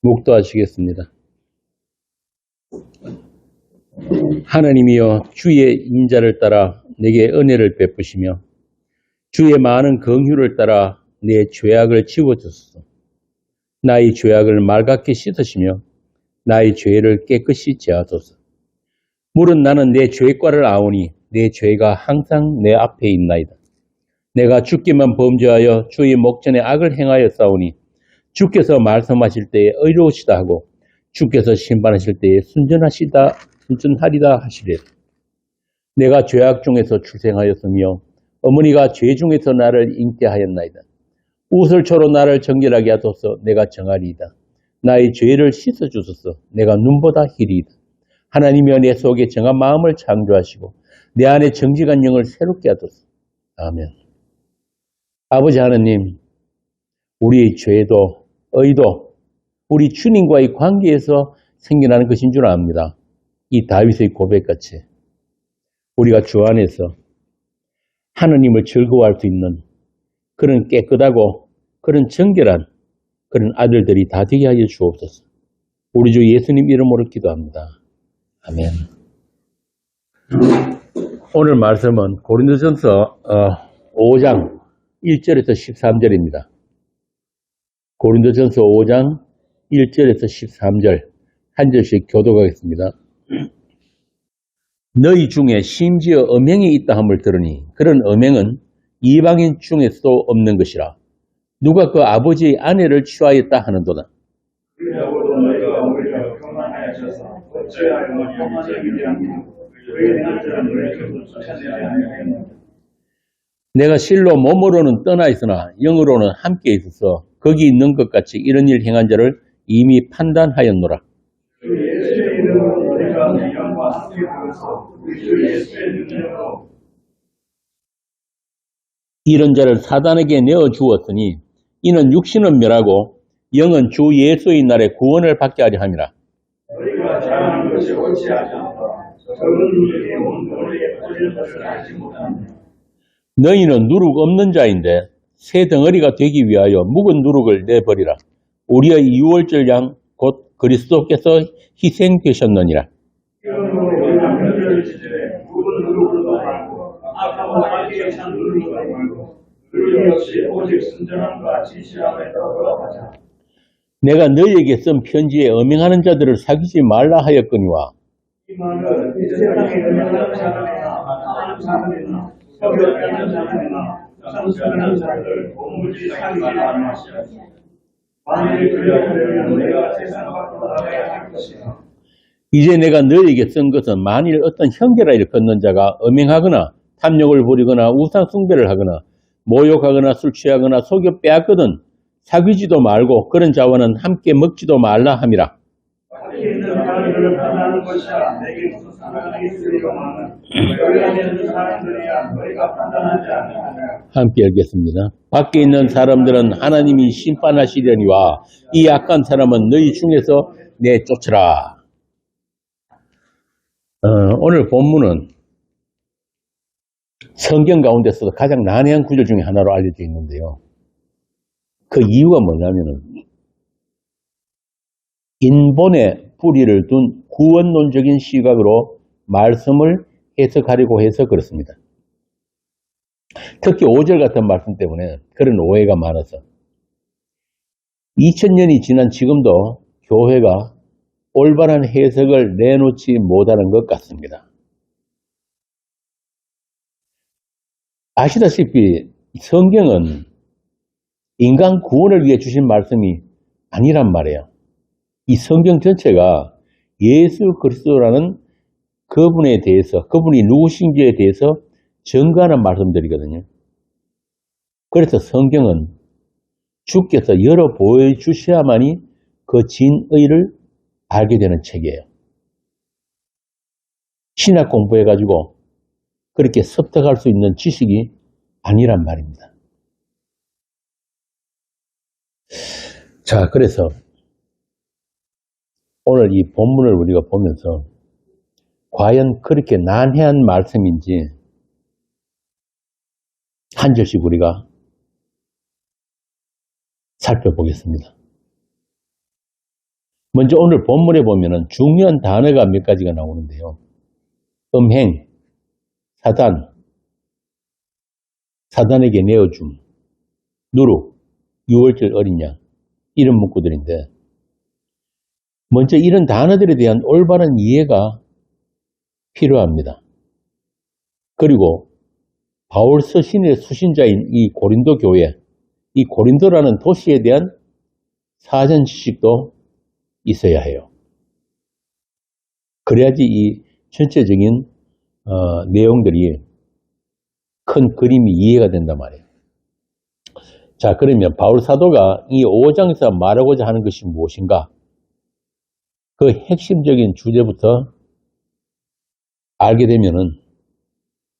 묵도하시겠습니다. 하나님이여, 주의 인자를 따라 내게 은혜를 베푸시며 주의 많은 긍휼을 따라 내 죄악을 지워주소서. 나의 죄악을 맑게 씻으시며 나의 죄를 깨끗이 제하소서. 물은 나는 내 죄과를 아오니 내 죄가 항상 내 앞에 있나이다. 내가 주께만 범죄하여 주의 목전에 악을 행하여 싸우니 주께서 말씀하실 때에 의로우시다 하고 주께서 심판하실 때에 순전하리다 하시리라. 내가 죄악 중에서 출생하였으며 어머니가 죄 중에서 나를 잉태하였나이다. 우슬초로 나를 정결하게 하소서. 내가 정하리이다. 나의 죄를 씻어주소서. 내가 눈보다 희리이다. 하나님이여, 내 속에 정한 마음을 창조하시고 내 안에 정직한 영을 새롭게 하소서. 아멘. 아버지 하나님, 우리의 죄도 의도 우리 주님과의 관계에서 생겨나는 것인 줄 압니다. 이 다윗의 고백같이 우리가 주 안에서 하나님을 즐거워할 수 있는 그런 깨끗하고 그런 정결한 그런 아들들이 다 되게 하여 주옵소서. 우리 주 예수님 이름으로 기도합니다. 아멘. 오늘 말씀은 고린도전서 5장 1절에서 13절입니다. 고린도전서 5장 1절에서 13절 한 절씩 교독하겠습니다. 너희 중에 심지어 음행이 있다 함을 들으니 그런 음행은 이방인 중에서도 없는 것이라. 누가 그 아버지의 아내를 취하였다 하는도다. 내가 실로 몸으로는 떠나 있으나 영으로는 함께 있어서 거기 있는 것 같이 이런 일 행한 자를 이미 판단하였노라. 이런 자를 사단에게 내어주었으니 이는 육신은 멸하고 영은 주 예수의 날에 구원을 받게 하려 함이라. 너희가 잘하는 것이 옳지 않다. 적은 누룩이 온 너희에게 퍼지는 것을 알지 못하느냐. 너희는 누룩 없는 자인데 새 덩어리가 되기 위하여 묵은 누룩을 내버리라. 우리의 유월절 양 곧 그리스도께서 희생되셨느니라. 내가 너희에게 쓴 편지에 음행하는 자들을 사귀지 말라 하였거니와 이 말은 이 세상에 음행하는 사람이나 협력하는 사람이나 성취하는 자들을 도무지 사귀지 말라 하시옵소서. 만일 그리하면 내가 세상 밖으로 나가야 할 것이다. 이제 내가 너희에게 쓴 것은 만일 어떤 형제라 걷는 자가 음행하거나 탐욕을 부리거나 우상 숭배를 하거나 모욕하거나 술 취하거나 속여 빼앗거든 사귀지도 말고 그런 자와는 함께 먹지도 말라 함이라. 밖에 있는 사람들을 판단하는 것이야 내게 무슨 상관이 있으리요마는 여기 안에 있는 사람들이야 너희가 판단하지 않느냐. 함께 읽겠습니다. 밖에 있는 사람들은 하나님이 심판하시려니와 이 악한 사람은 너희 중에서 내쫓으라. 오늘 본문은 성경 가운데서도 가장 난해한 구절 중에 하나로 알려져 있는데요. 그 이유가 뭐냐면은 인본에 뿌리를 둔 구원론적인 시각으로 말씀을 해석하려고 해서 그렇습니다. 특히 5절 같은 말씀 때문에 그런 오해가 많아서 2000년이 지난 지금도 교회가 올바른 해석을 내놓지 못하는 것 같습니다. 아시다시피 성경은 인간 구원을 위해 주신 말씀이 아니란 말이에요. 이 성경 전체가 예수 그리스도라는 그분에 대해서, 그분이 누구신지에 대해서 증거하는 말씀들이거든요. 그래서 성경은 주께서 열어 보여주셔야만이 그 진의를 알게 되는 책이에요. 신학 공부해가지고 그렇게 습득할 수 있는 지식이 아니란 말입니다. 자, 그래서 오늘 이 본문을 우리가 보면서 과연 그렇게 난해한 말씀인지 한 절씩 우리가 살펴보겠습니다. 먼저 오늘 본문에 보면은 중요한 단어가 몇 가지가 나오는데요. 음행, 사단, 사단에게 내어줌, 누룩, 유월절 어린 양, 이런 문구들인데, 먼저 이런 단어들에 대한 올바른 이해가 필요합니다. 그리고 바울 서신의 수신자인 이 고린도 교회, 이 고린도라는 도시에 대한 사전 지식도 있어야 해요. 그래야지 이 전체적인 내용들이 큰 그림이 이해가 된단 말이에요. 자, 그러면 바울 사도가 이 5장에서 말하고자 하는 것이 무엇인가? 그 핵심적인 주제부터 알게 되면은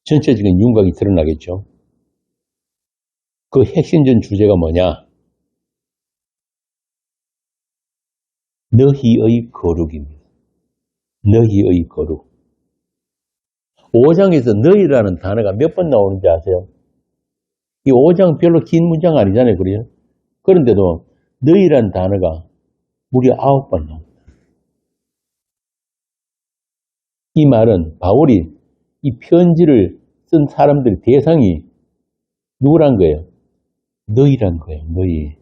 전체적인 윤곽이 드러나겠죠. 그 핵심적인 주제가 뭐냐? 너희의 거룩입니다. 너희의 거룩. 5장에서 너희라는 단어가 몇 번 나오는지 아세요? 이 5장 별로 긴 문장 아니잖아요. 그래요? 그런데도 너희라는 단어가 무려 9번 나옵니다. 이 말은 바울이 이 편지를 쓴 사람들의 대상이 누구란 거예요? 너희란 거예요. 너희.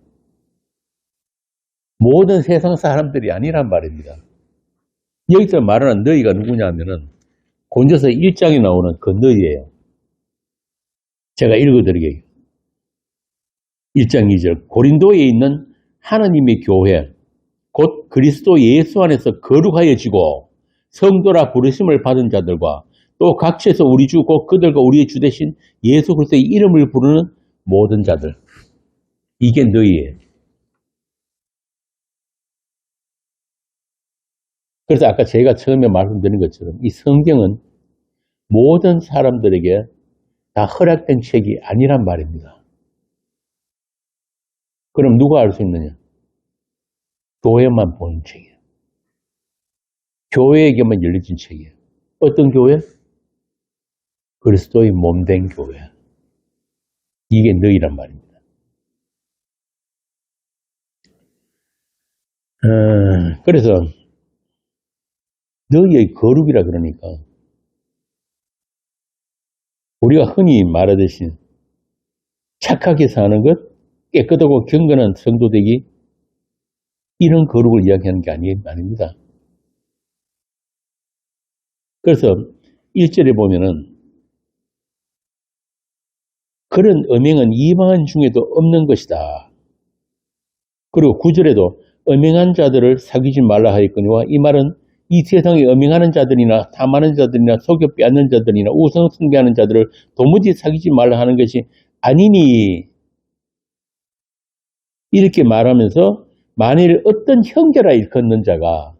모든 세상 사람들이 아니란 말입니다. 여기서 말하는 너희가 누구냐면은 고린도서 1장에 나오는 그 너희예요. 제가 읽어드리게요. 1장 2절. 고린도에 있는 하나님의 교회, 곧 그리스도 예수 안에서 거룩하여지고 성도라 부르심을 받은 자들과 또 각처에서 우리 주 곧 그들과 우리의 주 되신 예수 그리스도의 이름을 부르는 모든 자들. 이게 너희예요. 그래서 아까 제가 처음에 말씀드린 것처럼 이 성경은 모든 사람들에게 다 허락된 책이 아니란 말입니다. 그럼 누가 알 수 있느냐? 교회만 보는 책이에요. 교회에게만 열려진 책이에요. 어떤 교회? 그리스도의 몸된 교회. 이게 너희란 말입니다. 그래서 너희의 거룩이라 그러니까 우리가 흔히 말하듯이 착하게 사는 것, 깨끗하고 경건한 성도 되기, 이런 거룩을 이야기하는 게 아닙니다. 그래서 1절에 보면은 그런 음행은 이방인 중에도 없는 것이다. 그리고 9절에도 음행한 자들을 사귀지 말라 하였거니와, 이 말은 이 세상에 음행하는 자들이나 탐하는 자들이나 속여 빼앗는 자들이나 우상 숭배하는 자들을 도무지 사귀지 말라 하는 것이 아니니, 이렇게 말하면서 만일 어떤 형제라 일컫는 자가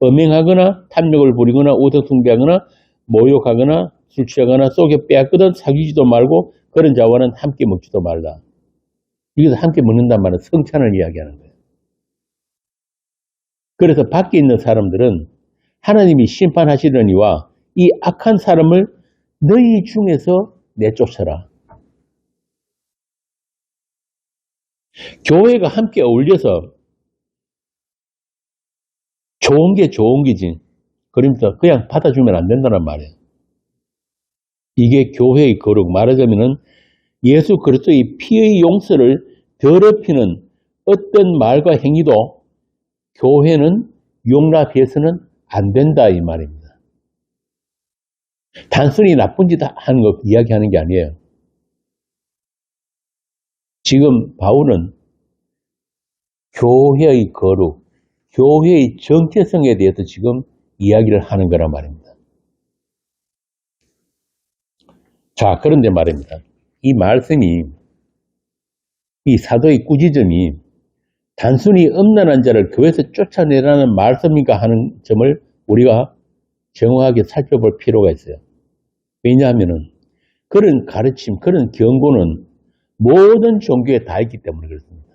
음행하거나 탐욕을 부리거나 우상 숭배하거나 모욕하거나 술 취하거나 속여 빼앗거든 사귀지도 말고 그런 자와는 함께 먹지도 말라. 여기서 함께 먹는단 말은 성찬을 이야기하는 거예요. 그래서 밖에 있는 사람들은 하나님이 심판하시려니와 이 악한 사람을 너희 중에서 내쫓아라. 교회가 함께 어울려서 좋은 게 좋은 거지. 그러면서 그냥 받아주면 안 된다는 말이에요. 이게 교회의 거룩. 말하자면은 예수 그리스도의 피의 용서를 더럽히는 어떤 말과 행위도 교회는 용납해서는 안 된다, 이 말입니다. 단순히 나쁜 짓 하는 거 이야기하는 게 아니에요. 지금 바울은 교회의 거룩, 교회의 정체성에 대해서 지금 이야기를 하는 거란 말입니다. 자, 그런데 말입니다. 이 말씀이, 이 사도의 꾸짖음이 단순히 음란한 자를 교회에서 쫓아내라는 말씀인가 하는 점을 우리가 정확하게 살펴볼 필요가 있어요. 왜냐하면 그런 가르침, 그런 경고는 모든 종교에 다 있기 때문에 그렇습니다.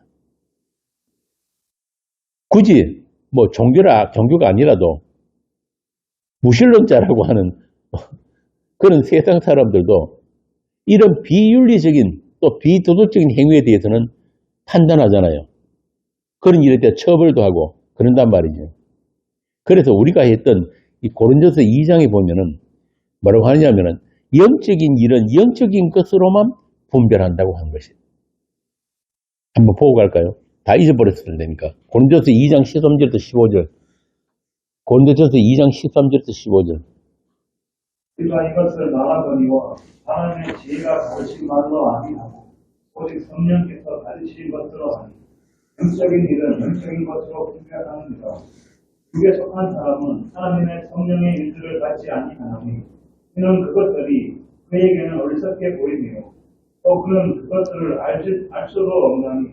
굳이 뭐 종교가 아니라도 무신론자라고 하는 그런 세상 사람들도 이런 비윤리적인 또 비도덕적인 행위에 대해서는 판단하잖아요. 그런 일에 대해 처벌도 하고 그런단 말이죠. 그래서 우리가 했던 이 고린도서 2장에 보면은 뭐라고 하냐면은 영적인 일은 영적인 것으로만 분별한다고 한 것이에요. 한번 보고 갈까요? 다 잊어버렸을 테니까. 고린도서 2장 13절부터 15절. 고린도서 2장 13절부터 15절. 우리가 이것을 말하거니와 하나님의 지혜가 가르친 말로 아니하고 오직 성령께서 가르친 것으로 하니 영적인 일은 영적인 것으로 분별하느니라. 육에 속한 사람은 하나님의 성령의 일들을 받지 아니하나니 그는 그것들이 그에게는 어리석게 보이며 또 그는 그것들을 알 수도 없나니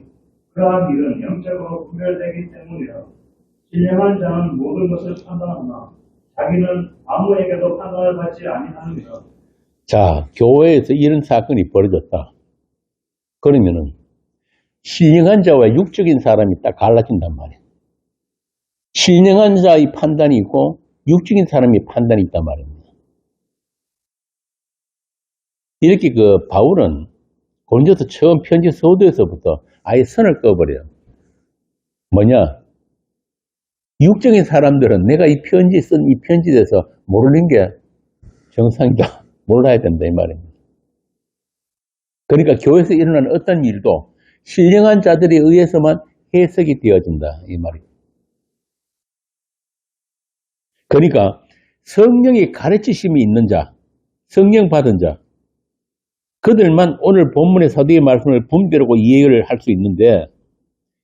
그러한 일은 영적으로 분별되기 때문이라. 신령한 자는 모든 것을 판단하나 자기는 아무에게도 판단을 받지 아니하느니라. 자, 교회에서 이런 사건이 벌어졌다. 그러면은 신령한 자와 육적인 사람이 딱 갈라진단 말이에요. 신령한 자의 판단이 있고 육적인 사람의 판단이 있단 말입니다. 이렇게 그 바울은 고린도서 처음 편지 서두에서부터 아예 선을 꺼버려요. 뭐냐? 육적인 사람들은 내가 이 편지 쓴 이 편지에 대해서 모르는 게 정상이다. 몰라야 된다 이 말입니다. 그러니까 교회에서 일어나는 어떤 일도 신령한 자들에 의해서만 해석이 되어진다 이 말입니다. 그러니까 성령의 가르치심이 있는 자, 성령 받은 자, 그들만 오늘 본문의 사도의 말씀을 분별하고 이해를 할 수 있는데,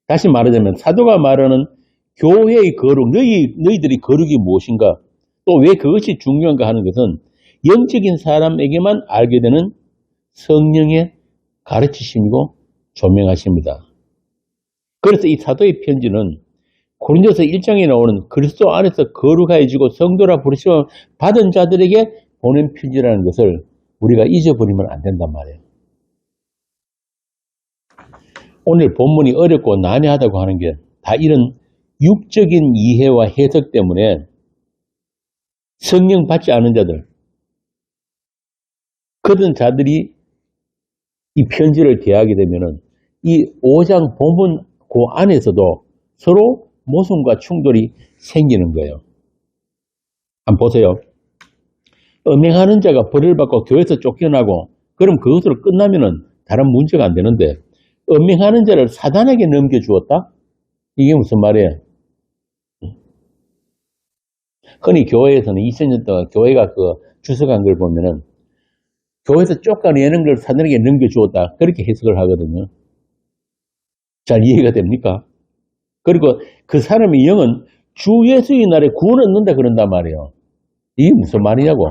다시 말하자면 사도가 말하는 교회의 거룩, 너희들이 거룩이 무엇인가, 또 왜 그것이 중요한가 하는 것은 영적인 사람에게만 알게 되는 성령의 가르치심이고 조명하십니다. 그래서 이 사도의 편지는 고린도서 1장에 나오는 그리스도 안에서 거룩하여지고 성도라 부르심을 받은 자들에게 보낸 편지라는 것을 우리가 잊어버리면 안 된단 말이에요. 오늘 본문이 어렵고 난해하다고 하는 게 다 이런 육적인 이해와 해석 때문에 성령 받지 않은 자들, 그런 자들이 이 편지를 대하게 되면은 이 5장 본문 그 안에서도 서로 모순과 충돌이 생기는 거예요. 한번 보세요. 음행하는 자가 벌을 받고 교회에서 쫓겨나고 그럼 그것으로 끝나면은 다른 문제가 안 되는데 음행하는 자를 사단에게 넘겨주었다? 이게 무슨 말이에요? 흔히 교회에서는 2000년 동안 교회가 그 주석한 걸 보면은 교회에서 쫓아내는 걸 사단에게 넘겨주었다. 그렇게 해석을 하거든요. 잘 이해가 됩니까? 그리고 그 사람의 영은 주 예수의 날에 구원 얻는다 그런단 말이에요. 이게 무슨 말이냐고.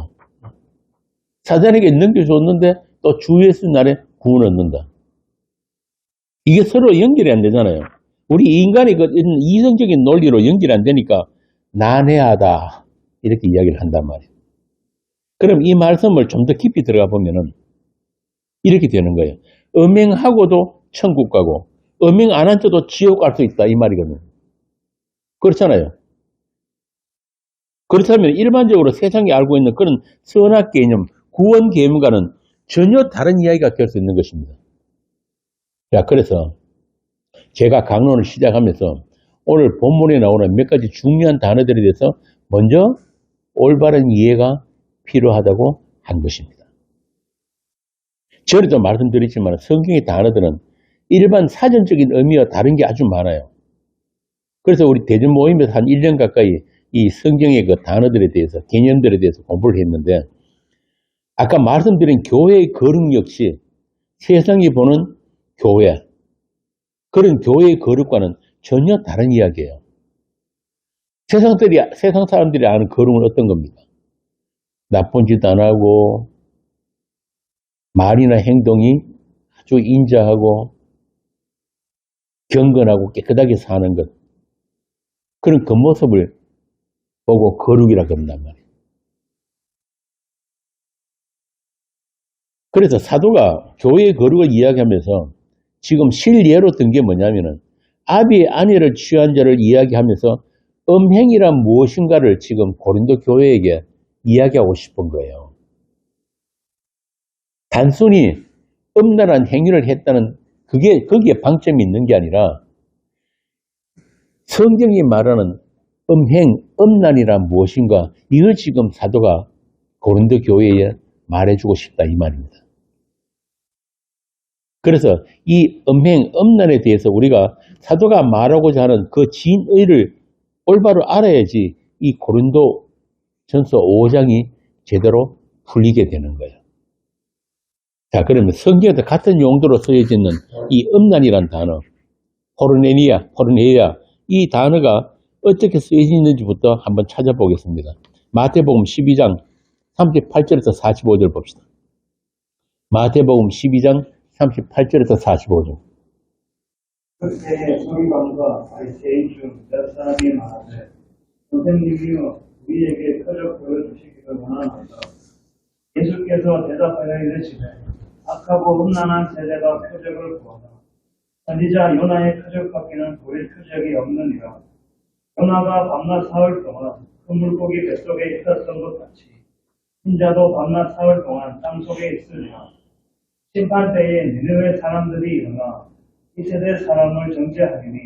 사단에게 넘겨줬는데 또 주 예수의 날에 구원 얻는다. 이게 서로 연결이 안 되잖아요. 우리 인간의 그 이성적인 논리로 연결이 안 되니까 난해하다 이렇게 이야기를 한단 말이에요. 그럼 이 말씀을 좀 더 깊이 들어가 보면은 이렇게 되는 거예요. 음행하고도 천국 가고 음행 안 한 자도 지옥 갈 수 있다 이 말이거든요. 그렇잖아요. 그렇다면 일반적으로 세상이 알고 있는 그런 선악 개념, 구원 개념과는 전혀 다른 이야기가 될 수 있는 것입니다. 자, 그래서 제가 강론을 시작하면서 오늘 본문에 나오는 몇 가지 중요한 단어들에 대해서 먼저 올바른 이해가 필요하다고 한 것입니다. 전에도 말씀드렸지만 성경의 단어들은 일반 사전적인 의미와 다른 게 아주 많아요. 그래서 우리 대전 모임에서 한 1년 가까이 이 성경의 그 단어들에 대해서, 개념들에 대해서 공부를 했는데, 아까 말씀드린 교회의 거룩 역시 세상이 보는 교회, 그런 교회의 거룩과는 전혀 다른 이야기예요. 세상 사람들이 아는 거룩은 어떤 겁니까? 나쁜 짓 안 하고, 말이나 행동이 아주 인자하고, 경건하고 깨끗하게 사는 것. 그런 겉모습을 보고 거룩이라 그런단 말이에요. 그래서 사도가 교회의 거룩을 이야기하면서 지금 실예로 든 게 뭐냐면은 아비의 아내를 취한 자를 이야기하면서 음행이란 무엇인가를 지금 고린도 교회에게 이야기하고 싶은 거예요. 단순히 음란한 행위를 했다는 거기에 방점이 있는 게 아니라 성경이 말하는 음란이란 무엇인가, 이걸 지금 사도가 고린도 교회에 말해주고 싶다 이 말입니다. 그래서 이 음란에 대해서 우리가 사도가 말하고자 하는 그 진의를 올바로 알아야지 이 고린도 전서 5장이 제대로 풀리게 되는 거예요. 자, 그러면 성경에도 같은 용도로 쓰여지는 이 음란이란 단어, 포르네이아, 이 단어가 어떻게 쓰여지는지부터 한번 찾아보겠습니다. 마태복음 12장 38절에서 45절 봅시다. 마태복음 12장 38절에서 45절. 그때에 서기관과 바리새인 중 몇 사람이 말하되 선생님이여 우리에게 표적 보여주시기를 원하나이다. 예수께서 대답하여 이르시되 악하고 음란한 세대가 표적을 구하다. 선지자 요나의 표적밖에는 보일 표적이 없느니라. 요나가 밤낮 사흘 동안 그 물고기 뱃속에 있었던 것 같이 인자도 밤낮 사흘 동안 땅속에 있으리라. 심판 때에 니느웨 사람들이 일어나 이 세대 사람을 정죄하리니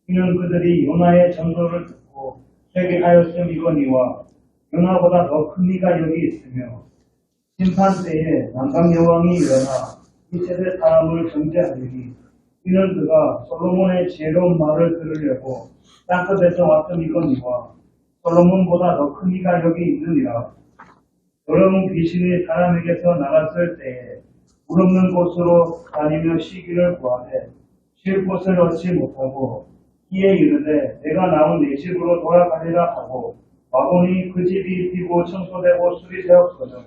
이는 그들이 요나의 전도를 듣고 회개하였음이거니와 요나보다 더 큰 이가 여기 있으며 심판 때에 남방 여왕이 일어나 이 세대 사람을 정죄하리니 이는 그가 솔로몬의 지혜로운 말을 들으려고 땅끝에서 왔음이거니와 솔로몬보다 더 큰 이가 여기 있느니라. 더러운 귀신이 사람에게서 나갔을 때에 물 없는 곳으로 다니며 쉬기를 구하되 쉴 곳을 얻지 못하고 이에 이르되 내가 나온 내 집으로 돌아가리라 하고 와보니 그 집이 비고 청소되고 수리되었거든.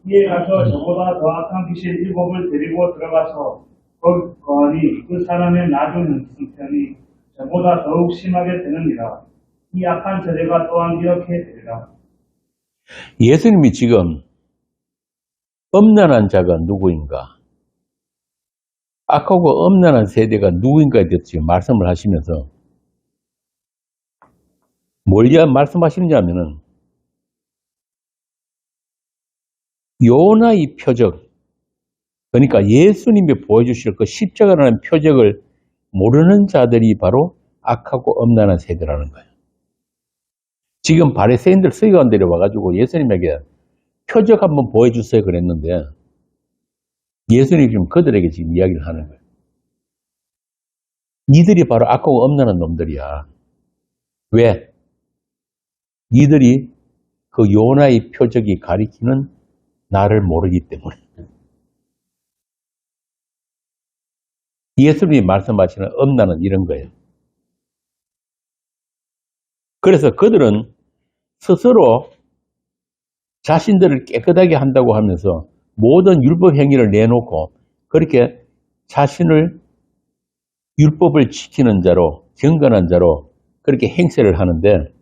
이에 가서 저보다 더 악한 귀신 7을 데리고 들어가서 거하니 그 사람의 나중 형편이 저보다 더욱 심하게 되느니라. 이 악한 세대가 또한 기억해 되리라. 예수님이 지금 음란한 자가 누구인가, 악하고 음란한 세대가 누구인가에 대해서 지금 말씀을 하시면서 뭘 말씀하시느냐 하면은 요나의 표적, 그러니까 예수님이 보여주실 그 십자가라는 표적을 모르는 자들이 바로 악하고 음란한 세대라는 거예요. 지금 바리새인들 서기관들이 와가지고 예수님에게 표적 한번 보여주세요 그랬는데 예수님이 지금 그들에게 지금 이야기를 하는 거예요. 니들이 바로 악하고 음란한 놈들이야. 왜? 니들이 그 요나의 표적이 가리키는 나를 모르기 때문에. 예수님이 말씀하시는 음란은 이런 거예요. 그래서 그들은 스스로 자신들을 깨끗하게 한다고 하면서 모든 율법 행위를 내놓고 그렇게 자신을 율법을 지키는 자로, 경건한 자로 그렇게 행세를 하는데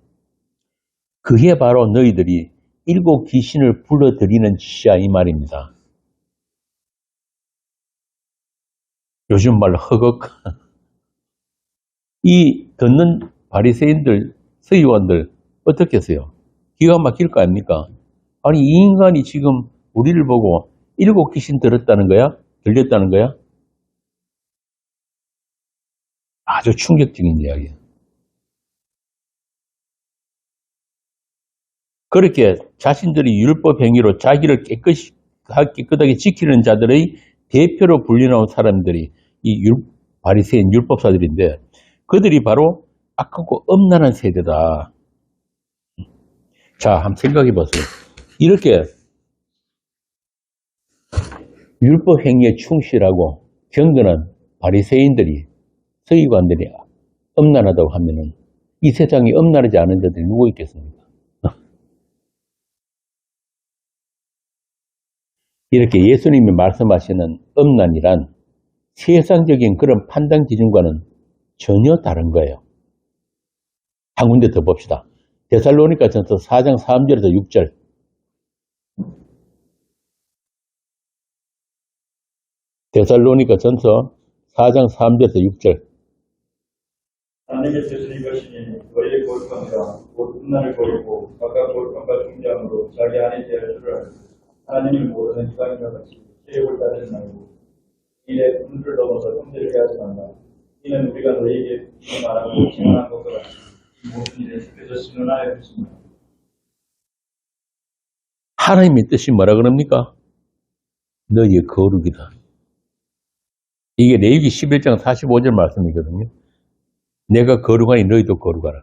그게 바로 너희들이 7 귀신을 불러들이는 짓이야 이 말입니다. 요즘 말로 허걱. 이 듣는 바리새인들, 서기관들 어떻겠어요? 기가 막힐 거 아닙니까? 아니 이 인간이 지금 우리를 보고 7 귀신 들었다는 거야? 들렸다는 거야? 아주 충격적인 이야기예요. 그렇게 자신들이 율법 행위로 자기를 깨끗하게 지키는 자들의 대표로 불려나온 사람들이 이 바리새인 율법사들인데 그들이 바로 악하고 음란한 세대다. 자, 한번 생각해 보세요. 이렇게 율법 행위에 충실하고 경건한 바리새인들이, 서기관들이 음란하다고 하면은 이 세상에 음란하지 않은 자들이 누구 있겠습니까? 이렇게 예수님이 말씀하시는 음란이란 세상적인 그런 판단 기준과는 전혀 다른 거예요. 한 군데 더 봅시다. 데살로니가전서 4장 3절에서 6절. 데살로니가전서 4장 3절에서 6절. 하나님의 뜻은 이것이니 너희의 거룩함이라 곧 음란을 버리고 각각 거룩함과 중재함으로 자기 안에 대할 줄을 알고 하나님을 모르는 이방인과 같이 세력을 따르지 말고 이에 분을 넘어서 형제를 해하지 말라. 이는 우리가 너희에게 이미 말하고 증언한 것과 같이 이 모든 일에 속에서 신원하여 주십니다. 하나님의 뜻이 뭐라 그럽니까? 너희의 거룩이다. 이게 레위기 11장 45절 말씀이거든요. 내가 거룩하니 너희도 거룩하라.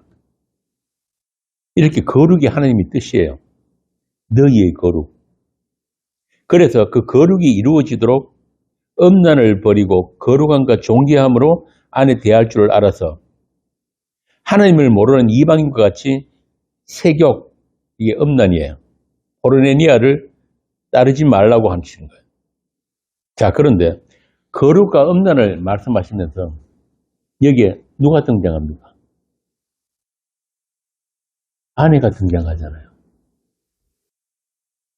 이렇게 거룩이 하나님의 뜻이에요. 너희의 거룩. 그래서 그 거룩이 이루어지도록 음란을 버리고 거룩함과 존귀함으로 안에 대할 줄을 알아서 하나님을 모르는 이방인과 같이 세격, 이게 음란이에요. 포르네니아를 따르지 말라고 하시는 거예요. 자, 그런데 거룩과 음란을 말씀하시면서 여기에 누가 등장합니까? 아내가 등장하잖아요.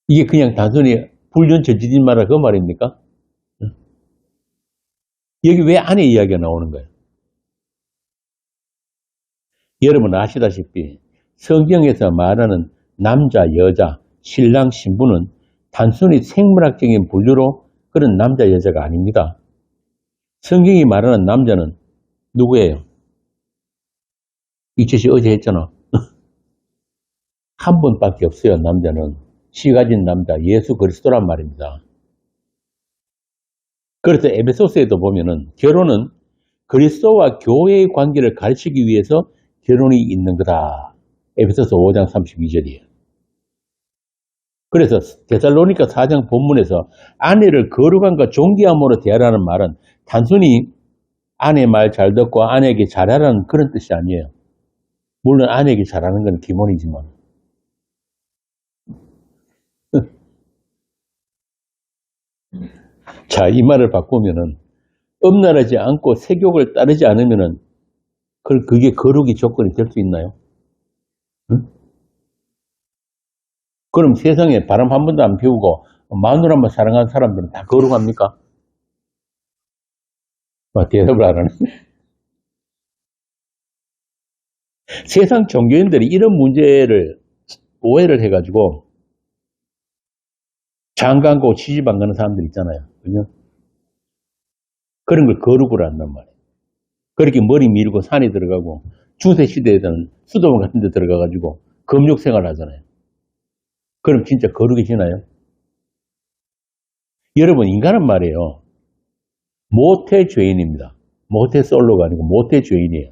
이게 그냥 단순히 불륜 저지르지 마라 그 말입니까? 여기 왜 아내 이야기가 나오는 거예요? 여러분 아시다시피 성경에서 말하는 남자, 여자, 신랑, 신부는 단순히 생물학적인 분류로 그런 남자, 여자가 아닙니다. 성경이 말하는 남자는 누구예요? 이철씨 어제 했잖아. 한 분밖에 없어요. 남자는 씨 가진 남자 예수 그리스도란 말입니다. 그래서 에베소서에도 보면은 결혼은 그리스도와 교회의 관계를 가르치기 위해서 결혼이 있는 거다. 에베소서 5장 32절이에요. 그래서 데살로니가 4장 본문에서 아내를 거룩함과 존귀함으로 대하라는 말은 단순히 아내 말 잘 듣고 아내에게 잘하라는 그런 뜻이 아니에요. 물론 아내에게 잘하는 건 기본이지만. 자, 이 말을 바꾸면은 음란하지 않고 세욕을 따르지 않으면은 그게 거룩이 조건이 될 수 있나요? 응? 그럼 세상에 바람 한 번도 안 피우고 마누라만 사랑하는 사람들은 다 거룩합니까? 대답을 안 하네. 세상 종교인들이 이런 문제를 오해를 해가지고 장가고 시집 안 가는 사람들 있잖아요. 그죠? 그런 걸 거룩으로 한단 말이에요. 그렇게 머리 밀고 산에 들어가고 중세 시대에는 수도원 같은 데 들어가가지고 금욕 생활 하잖아요. 그럼 진짜 거룩해지나요? 여러분, 인간은 말이에요. 모태 죄인입니다. 모태 솔로가 아니고 모태 죄인이에요.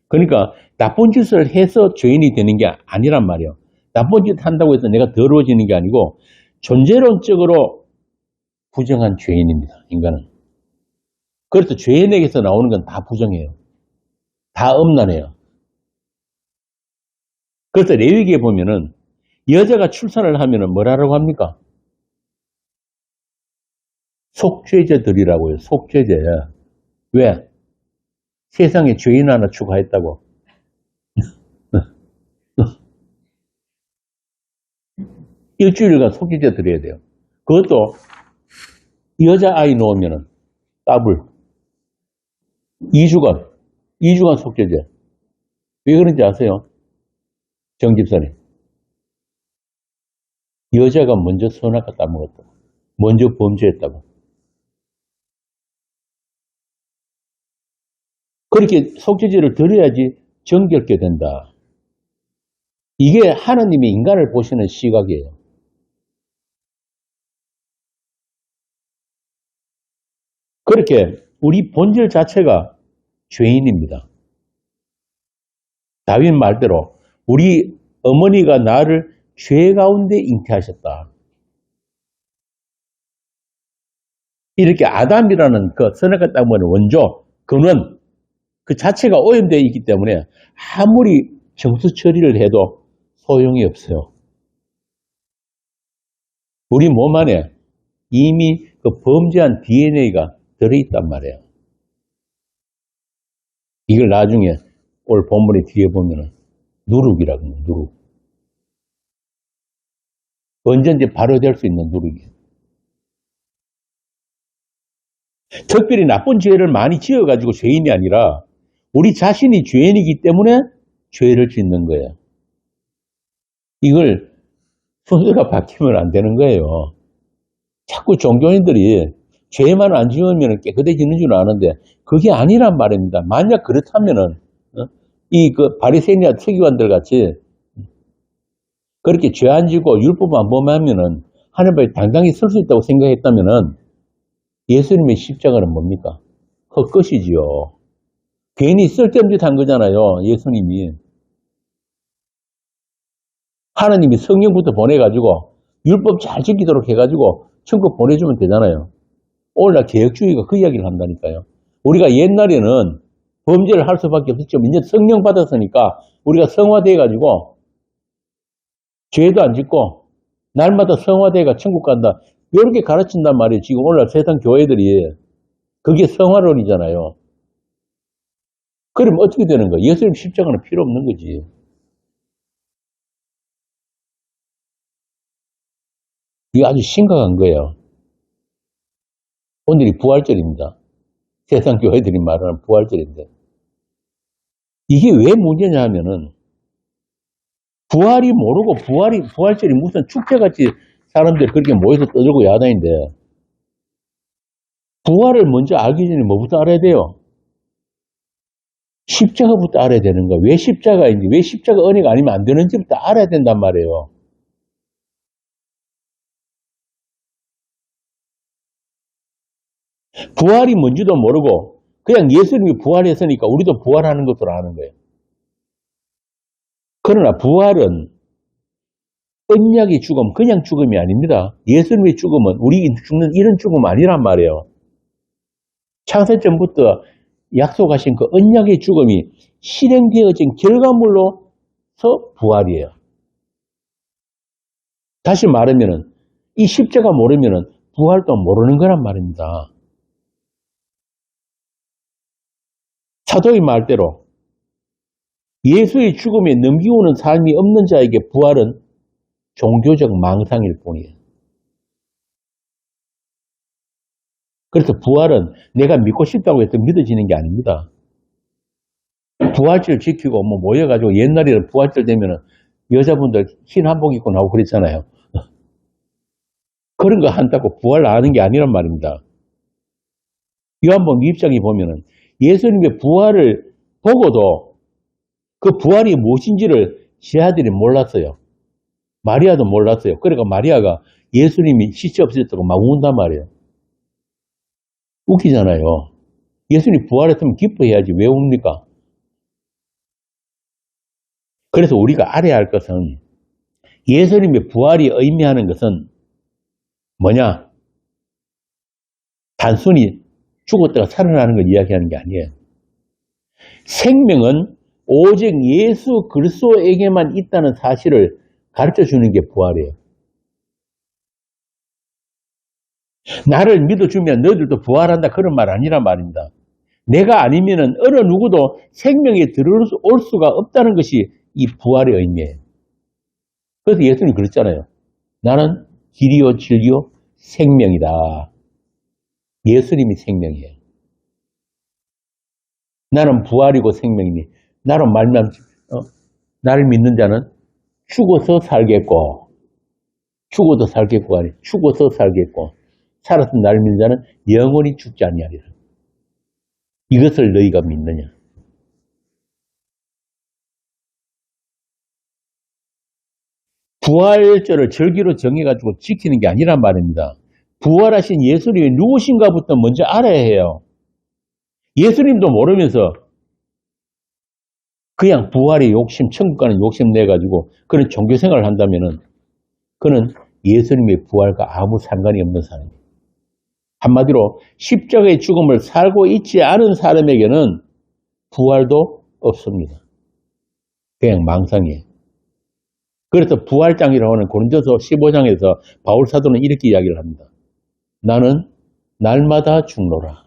그러니까 나쁜 짓을 해서 죄인이 되는 게 아니란 말이에요. 나쁜 짓 한다고 해서 내가 더러워지는 게 아니고 존재론적으로 부정한 죄인입니다. 인간은. 그래서 죄인에게서 나오는 건 다 부정해요. 다 음란해요. 그래서 레위기에 보면은 여자가 출산을 하면은 뭐라고 합니까? 속죄제들이라고요. 속죄제. 왜? 세상에 죄인 하나 추가했다고. 일주일간 속죄제 드려야 돼요. 그것도 여자아이 놓으면은 더블. 2주간 속죄제. 왜 그런지 아세요? 정집사님. 여자가 먼저 선악과 따먹었다고. 먼저 범죄했다고. 그렇게 속죄제를 드려야지 정결게 된다. 이게 하나님이 인간을 보시는 시각이에요. 그렇게 우리 본질 자체가 죄인입니다. 다윗 말대로 우리 어머니가 나를 죄 가운데 잉태하셨다. 이렇게 아담이라는 그 선악과 따먹는 원조, 근원, 그 자체가 오염되어 있기 때문에 아무리 정수 처리를 해도 소용이 없어요. 우리 몸 안에 이미 그 범죄한 DNA가 들어있단 말이에요. 이걸 나중에 올 본문의 뒤에 보면은 누룩이라고 해요. 누룩. 언제든지 발효될 수 있는 누룩이에요. 특별히 나쁜 죄를 많이 지어가지고 죄인이 아니라 우리 자신이 죄인이기 때문에 죄를 짓는 거예요. 이걸 순서가 바뀌면 안 되는 거예요. 자꾸 종교인들이 죄만 안 지으면 깨끗해지는 줄 아는데 그게 아니란 말입니다. 만약 그렇다면은 이 그 바리새인이나 서기관들 같이 그렇게 죄 안 지고 율법 안 범하면은 하나님 앞에 당당히 설 수 있다고 생각했다면은 예수님의 십자가는 뭡니까? 헛것이지요. 괜히 쓸데없는 짓 한 거잖아요. 예수님이. 하나님이 성령부터 보내가지고 율법 잘 지키도록 해가지고 천국 보내주면 되잖아요. 오늘날 개혁주의가 그 이야기를 한다니까요. 우리가 옛날에는 범죄를 할 수밖에 없었죠. 이제 성령 받았으니까 우리가 성화돼가지고 죄도 안 짓고 날마다 성화돼가 천국 간다. 이렇게 가르친단 말이에요. 지금 오늘날 세상 교회들이. 그게 성화론이잖아요. 그럼 어떻게 되는 거예요? 예수님 십자가는 필요 없는 거지. 이게 아주 심각한 거예요. 오늘이 부활절입니다. 세상 교회들이 말하는 부활절인데. 이게 왜 문제냐 하면은, 부활이 모르고 부활절이 무슨 축제같이 사람들이 그렇게 모여서 떠들고 야단인데, 부활을 먼저 알기 전에 뭐부터 알아야 돼요? 십자가부터 알아야 되는 거야. 왜 십자가인지, 왜 십자가 은혜가 아니면 안 되는지부터 알아야 된단 말이에요. 부활이 뭔지도 모르고 그냥 예수님이 부활했으니까 우리도 부활하는 것으로 아는 거예요. 그러나 부활은 언약의 죽음, 그냥 죽음이 아닙니다. 예수님의 죽음은 우리 죽는 이런 죽음 아니란 말이에요. 창세전부터 약속하신 그 언약의 죽음이 실행되어진 결과물로서 부활이에요. 다시 말하면은 이 십자가 모르면은 부활도 모르는 거란 말입니다. 사도의 말대로 예수의 죽음에 넘기오는 삶이 없는 자에게 부활은 종교적 망상일 뿐이에요. 그래서 부활은 내가 믿고 싶다고 해서 믿어지는 게 아닙니다. 부활절 지키고 뭐 모여가지고 옛날에는 부활절 되면은 여자분들 흰 한복 입고 나오고 그랬잖아요. 그런 거 한다고 부활 안 하는 게 아니란 말입니다. 요한복음 입장에 보면은 예수님의 부활을 보고도 그 부활이 무엇인지를 제 아들이 몰랐어요. 마리아도 몰랐어요. 그러니까 마리아가 예수님이 시체 없어졌다고 막 운단 말이에요. 웃기잖아요. 예수님 부활했으면 기뻐해야지 왜 웁니까? 그래서 우리가 알아야 할 것은 예수님의 부활이 의미하는 것은 뭐냐? 단순히 죽었다가 살아나는 걸 이야기하는 게 아니에요. 생명은 오직 예수 그리스도에게만 있다는 사실을 가르쳐 주는 게 부활이에요. 나를 믿어주면 너희들도 부활한다 그런 말 아니란 말입니다. 내가 아니면은 어느 누구도 생명에 들어올 수가 없다는 것이 이 부활의 의미예요. 그래서 예수님이 그랬잖아요. 나는 길이요 진리요 생명이다. 예수님이 생명이에요. 나는 부활이고 생명이니 나로 말미암아 나를 믿는 자는 죽어서 살겠고 죽어도 살겠고 아니 죽어서 살겠고 살았으면 나를 믿는 자는 영원히 죽지 아니하리라. 이것을 너희가 믿느냐? 부활절을 절기로 정해가지고 지키는 게 아니란 말입니다. 부활하신 예수님이 누구신가부터 먼저 알아야 해요. 예수님도 모르면서 그냥 부활의 욕심, 천국 가는 욕심 내가지고 그런 종교생활을 한다면은 그는 예수님의 부활과 아무 상관이 없는 사람입니다. 한마디로 십자가의 죽음을 살고 있지 않은 사람에게는 부활도 없습니다. 그냥 망상이에요. 그래서 부활장이라고 하는 고린도서 15장에서 바울 사도는 이렇게 이야기를 합니다. 나는 날마다 죽노라.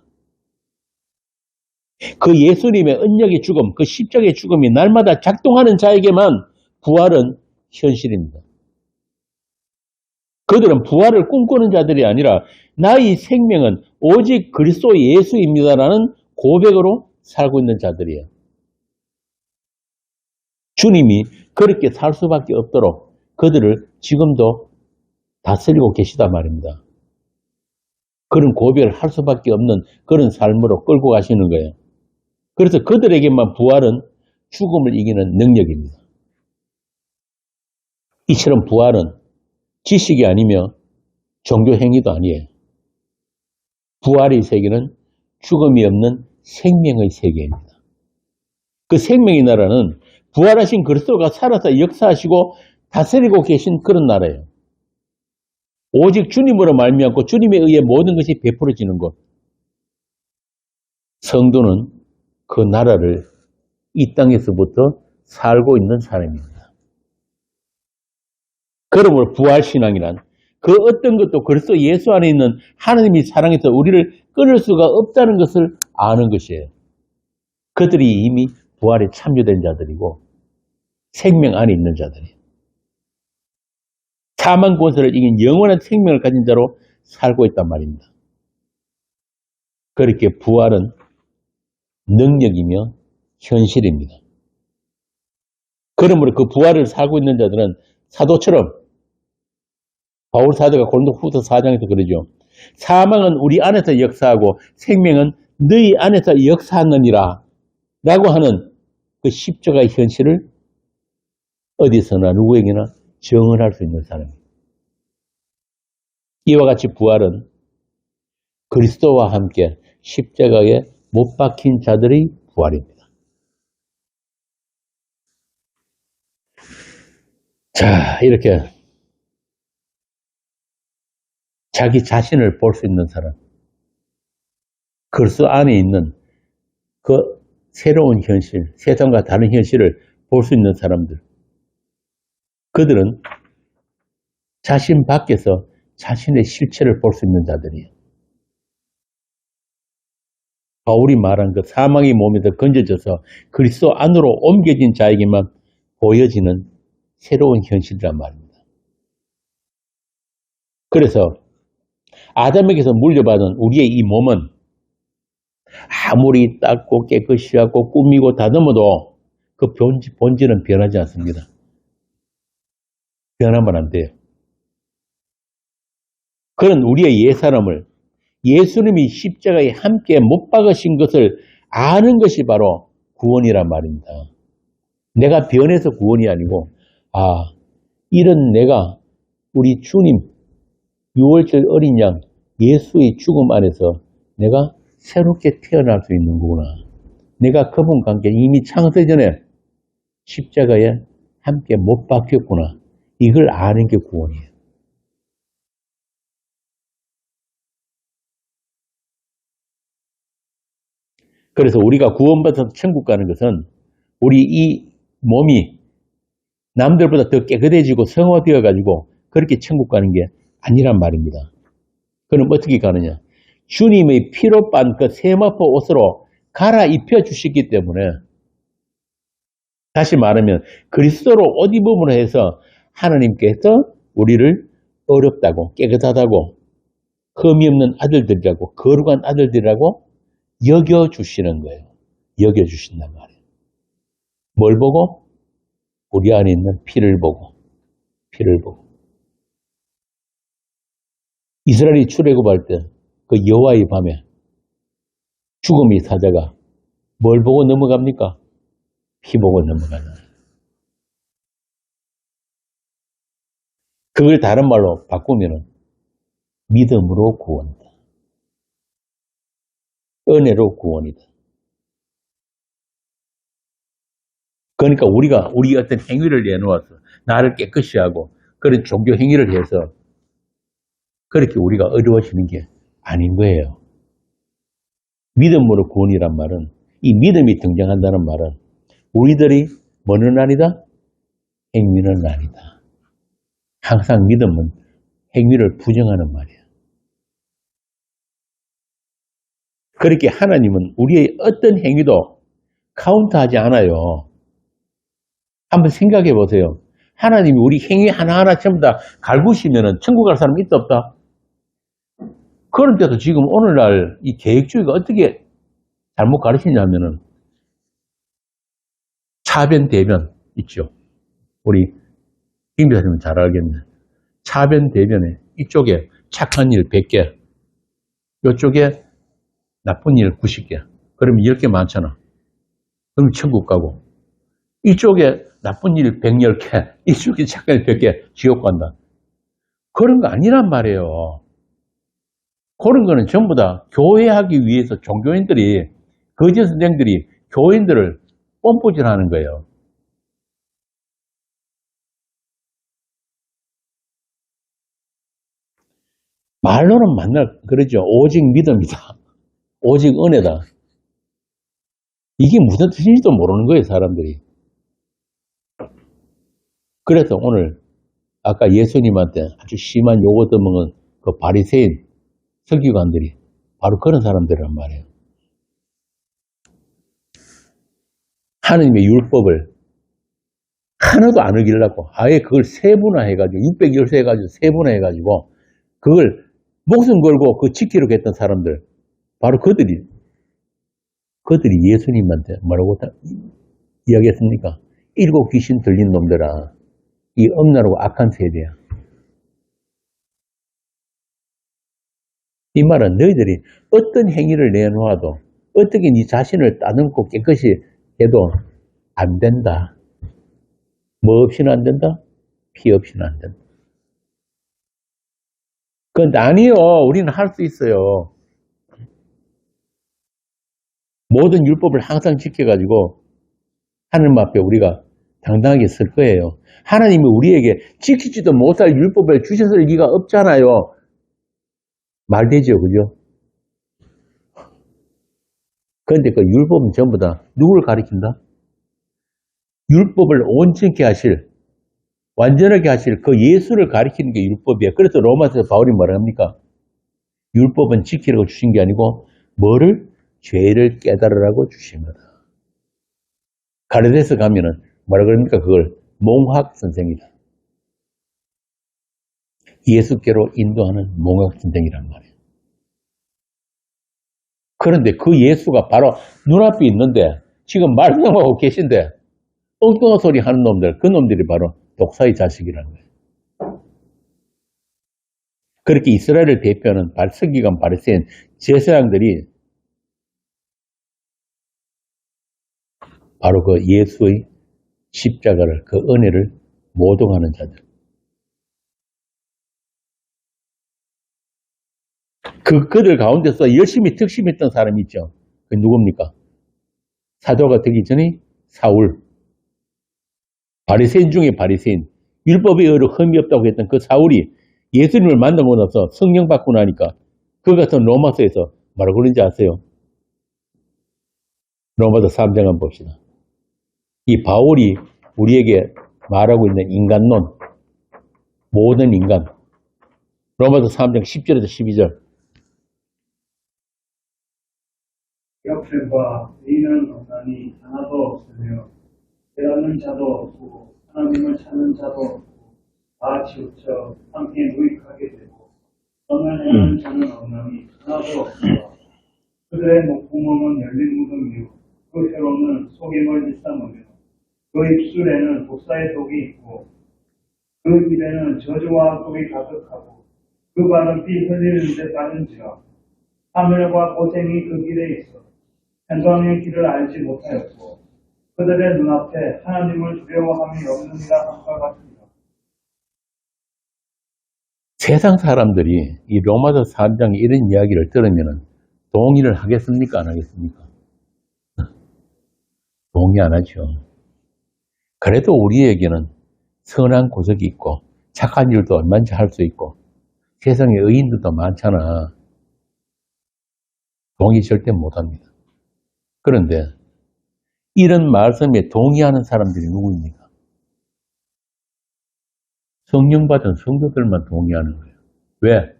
그 예수님의 언약의 죽음, 그 십자가의 죽음이 날마다 작동하는 자에게만 부활은 현실입니다. 그들은 부활을 꿈꾸는 자들이 아니라 나의 생명은 오직 그리스도 예수입니다라는 고백으로 살고 있는 자들이에요. 주님이 그렇게 살 수밖에 없도록 그들을 지금도 다스리고 계시단 말입니다. 그런 고백을 할 수밖에 없는 그런 삶으로 끌고 가시는 거예요. 그래서 그들에게만 부활은 죽음을 이기는 능력입니다. 이처럼 부활은 지식이 아니며 종교 행위도 아니에요. 부활의 세계는 죽음이 없는 생명의 세계입니다. 그 생명의 나라는 부활하신 그리스도가 살아서 역사하시고 다스리고 계신 그런 나라예요. 오직 주님으로 말미암고 주님에 의해 모든 것이 베풀어지는 것. 성도는 그 나라를 이 땅에서부터 살고 있는 사람입니다. 그러므로 부활신앙이란 그 어떤 것도 그리스도 예수 안에 있는 하나님이 사랑해서 우리를 끊을 수가 없다는 것을 아는 것이에요. 그들이 이미 부활에 참여된 자들이고 생명 안에 있는 자들이에요. 사망 권세를 이긴 영원한 생명을 가진 자로 살고 있단 말입니다. 그렇게 부활은 능력이며 현실입니다. 그러므로 그 부활을 살고 있는 자들은 사도처럼 바울 사도가 고린도후서 4장에서 그러죠. 사망은 우리 안에서 역사하고 생명은 너희 안에서 역사하느니라 라고 하는 그 십자가의 현실을 어디서나 누구에게나 증언할 수 있는 사람입니다. 이와 같이 부활은 그리스도와 함께 십자가에 못 박힌 자들의 부활입니다. 자, 이렇게 자기 자신을 볼 수 있는 사람, 그리스도 안에 있는 그 새로운 현실, 세상과 다른 현실을 볼 수 있는 사람들, 그들은 자신 밖에서 자신의 실체를 볼 수 있는 자들이에요. 바울이 말한 그 사망의 몸에서 건져져서 그리스도 안으로 옮겨진 자에게만 보여지는 새로운 현실이란 말입니다. 그래서 아담에게서 물려받은 우리의 이 몸은 아무리 닦고 깨끗이 하고 꾸미고 다듬어도 그 본질은 변하지 않습니다. 변하면 안 돼요. 그런 우리의 옛사람을 예수님이 십자가에 함께 못 박으신 것을 아는 것이 바로 구원이란 말입니다. 내가 변해서 구원이 아니고, 이런 내가 우리 주님, 6월절 어린 양 예수의 죽음 안에서 내가 새롭게 태어날 수 있는 거구나. 내가 그분과 함께 이미 창세전에 십자가에 함께 못 박혔구나. 이걸 아는 게 구원이에요. 그래서 우리가 구원받아서 천국 가는 것은 우리 이 몸이 남들보다 더 깨끗해지고 성화되어 가지고 그렇게 천국 가는 게 아니란 말입니다. 그럼 어떻게 가느냐? 주님의 피로 빤 그 세마포 옷으로 갈아입혀 주시기 때문에, 다시 말하면 그리스도로 옷 입음으로 해서 하나님께서 우리를 어렵다고 깨끗하다고 흠이 없는 아들들이라고 거룩한 아들들이라고 여겨주시는 거예요. 여겨주신단 말이에요. 뭘 보고? 우리 안에 있는 피를 보고. 피를 보고. 이스라엘이 출애굽할 때 그 여호와의 밤에 죽음의 사자가 뭘 보고 넘어갑니까? 피 보고 넘어가잖아요. 그걸 다른 말로 바꾸면 믿음으로 구원이다. 은혜로 구원이다. 그러니까 우리가 우리 어떤 행위를 내놓아서 나를 깨끗이 하고 그런 종교 행위를 해서 그렇게 우리가 어려워지는 게 아닌 거예요. 믿음으로 구원이란 말은, 이 믿음이 등장한다는 말은 우리들이 뭐는 아니다? 행위는 아니다. 항상 믿음은 행위를 부정하는 말이에요. 그렇게 하나님은 우리의 어떤 행위도 카운트하지 않아요. 한번 생각해 보세요. 하나님이 우리 행위 하나하나 전부 다 갈구시면 천국 갈 사람 있다 없다? 그런데도 지금 오늘날 이 계획주의가 어떻게 잘못 가르치냐면은 차변, 대변 있죠. 우리 김교사님은 잘 알겠네. 차변, 대변에 이쪽에 착한 일 100개, 이쪽에 나쁜 일 90개. 그러면 10개 많잖아. 그럼 천국 가고. 이쪽에 나쁜 일 110개. 이쪽에 착한 일 100개. 지옥 간다. 그런 거 아니란 말이에요. 그런 거는 전부 다 교회하기 위해서 종교인들이, 거짓 선생들이 교인들을 뽐뿌질하는 거예요. 말로는 만날 그러죠. 오직 믿음이다. 오직 은혜다. 이게 무슨 뜻인지도 모르는 거예요, 사람들이. 그래서 오늘 아까 예수님한테 아주 심한 요거 떠먹은 그 바리새인 서기관들이 바로 그런 사람들이란 말이에요. 하느님의 율법을 하나도 안 어기려고 아예 그걸 세분화해가지고 613해가지고 세분화해가지고 그걸 목숨 걸고 그 지키려고 했던 사람들, 바로 그들이 예수님한테 뭐라고 이야기했습니까? 7 귀신 들린 놈들아, 이 엄나라고 악한 세대야. 이 말은 너희들이 어떤 행위를 내놓아도 어떻게 네 자신을 따듬고 깨끗이 해도 안 된다. 뭐 없이는 안 된다? 피 없이는 안 된다. 그건 아니요. 우리는 할 수 있어요. 모든 율법을 항상 지켜가지고 하나님 앞에 우리가 당당하게 설 거예요. 하나님이 우리에게 지키지도 못할 율법을 주셨을 리가 없잖아요. 말되죠, 그죠? 그런데 그 율법은 전부 다 누구를 가리킨다? 율법을 온전케 하실, 완전하게 하실 그 예수를 가리키는 게 율법이에요. 그래서 로마서 바울이 뭐라 합니까? 율법은 지키라고 주신 게 아니고 뭐를? 죄를 깨달으라고 주신 거다. 가르데스 가면은 뭐라 그럽니까? 그걸 몽학 선생이다. 예수께로 인도하는 몽학 선생이란 말이에요. 그런데 그 예수가 바로 눈앞에 있는데 지금 말씀하고 계신데 엉뚱한 소리 하는 놈들, 그 놈들이 바로 독사의 자식이라는 거예요. 그렇게 이스라엘을 대표하는 서기관 바리새인 제사장들이 바로 그 예수의 십자가를, 그 은혜를 모독하는 자들. 그들 가운데서 열심히 특심했던 사람이 있죠. 그 누굽니까? 사도가 되기 전에 사울. 바리새인 중에 바리새인. 율법에 흠이 없다고 했던 그 사울이 예수님을 만나고 나서 성령 받고 나니까 그 같은 로마서에서 뭐라고 그러는지 아세요? 로마서 3장 한번 봅시다. 이 바울이 우리에게 말하고 있는 인간론, 모든 인간. 로마서 3장 10절에서 12절. 역설과 의인은 없나니 하나도 없으며 깨닫는 자도 없고 하나님을 찾는 자도 없고 다 치우쳐 함께 무익하게 되고 선을 행하는 자는 없나니 하나도 없으며 그들의 목구멍은 열린 무덤이요 그 혀로는 속임을 일삼으며 그 입술에는 독사의 독이 있고 그 입에는 저주와 독이 가득하고 그 발은 피 흘리는 데 빠른지라 하늘과 고생이 그 길에 있어 현장의 길을 알지 못하였고 그들의 눈앞에 하나님을 두려워함이 없느니라 함과 같습니다. 세상 사람들이 이 로마서 3장에 이런 이야기를 들으면 동의를 하겠습니까? 안 하겠습니까? 동의 안 하죠. 그래도 우리에게는 선한 구석이 있고 착한 일도 얼마든지 할 수 있고 세상에 의인들도 많잖아. 동의 절대 못합니다. 그런데 이런 말씀에 동의하는 사람들이 누구입니까? 성령 받은 성도들만 동의하는 거예요. 왜?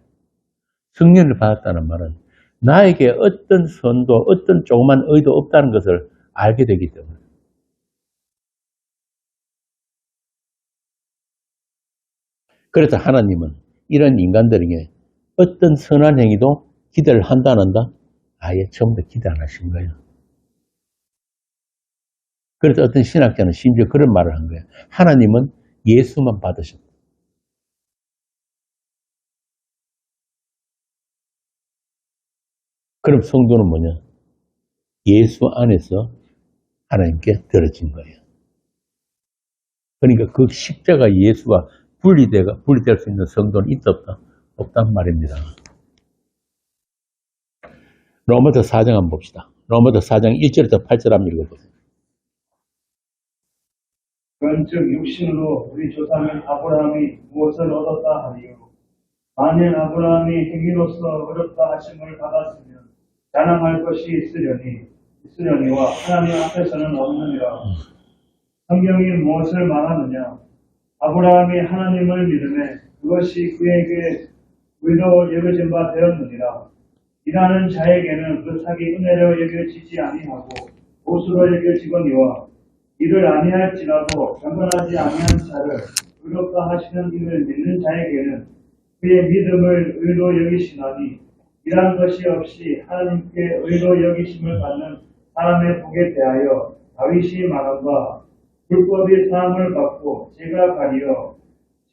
성령을 받았다는 말은 나에게 어떤 선도, 어떤 조그만 의도 없다는 것을 알게 되기 때문에. 그래서 하나님은 이런 인간들에게 어떤 선한 행위도 기대를 한다, 안 한다? 아예 처음부터 기대 안 하신 거예요. 그래서 어떤 신학자는 심지어 그런 말을 한 거예요. 하나님은 예수만 받으셨다. 그럼 성도는 뭐냐? 예수 안에서 하나님께 들어진 거예요. 그러니까 그 십자가 예수와 분리될 수 있는 성도는 있다 없다? 없단 말입니다. 로마서 4장 한번 봅시다. 로마서 4장 1절부터 8절 한번 읽어보세요. 그런즉 육신으로 우리 조상인 아브라함이 무엇을 얻었다 하리요. 만일 아브라함이 행위로서 얻었다 하심을 받았으면 자랑할 것이 있으려니와 하나님 앞에서는 없느니라. 성경이 무엇을 말하느냐? 아브라함이 하나님을 믿음에 그것이 그에게 의로 여겨진 바 되었느니라. 일하는 자에게는 그 삭이 은혜로 여겨지지 아니하고 보수로 여겨지거니와 이를 아니할지라도 경건하지 아니한 자를 의롭다 하시는 이를 믿는 자에게는 그의 믿음을 의로 여기시나니 이러한 것이 없이 하나님께 의로 여기심을 받는 사람의 복에 대하여 다윗이 말한 바 불법이 사함을 받고 죄가 가리어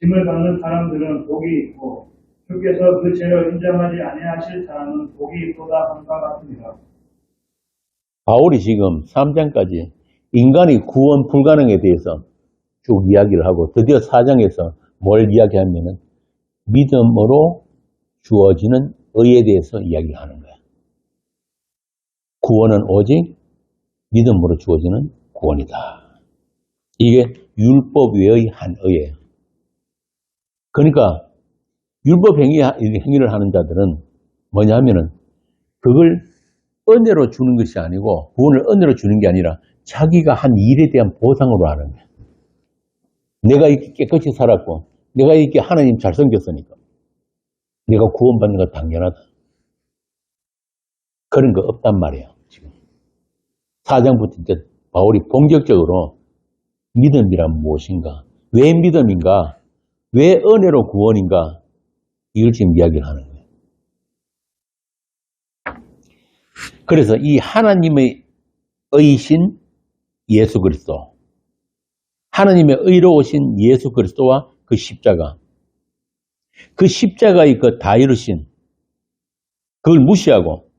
짐을 받는 사람들은 복이 있고 주께서 그 죄를 인정하지 아니하실 사람은 복이 있도다 한바 같습니다. 바울이 지금 3장까지 인간의 구원 불가능에 대해서 쭉 이야기를 하고 드디어 4장에서 뭘 이야기하면은 믿음으로 주어지는 의에 대해서 이야기를 하는 거야. 구원은 오직 믿음으로 주어지는 구원이다. 이게 율법 외의 한 의예요. 그러니까 율법 행위를 하는 자들은 뭐냐 하면은 그걸 은혜로 주는 것이 아니고 구원을 은혜로 주는 게 아니라 자기가 한 일에 대한 보상으로 하는 거야. 내가 이렇게 깨끗이 살았고 내가 이렇게 하나님 잘 섬겼으니까 내가 구원받는 거 당연하다. 그런 거 없단 말이에요. 지금 4장부터 이제 바울이 본격적으로 믿음이란 무엇인가? 왜 믿음인가? 왜 은혜로 구원인가? 이걸 지금 이야기를 하는 거예요. 그래서 이 하나님의 의신 예수 그리스도, 하나님의 의로우신 예수 그리스도와 그 십자가, 그 십자가의 그 다 이루신 그걸 무시하고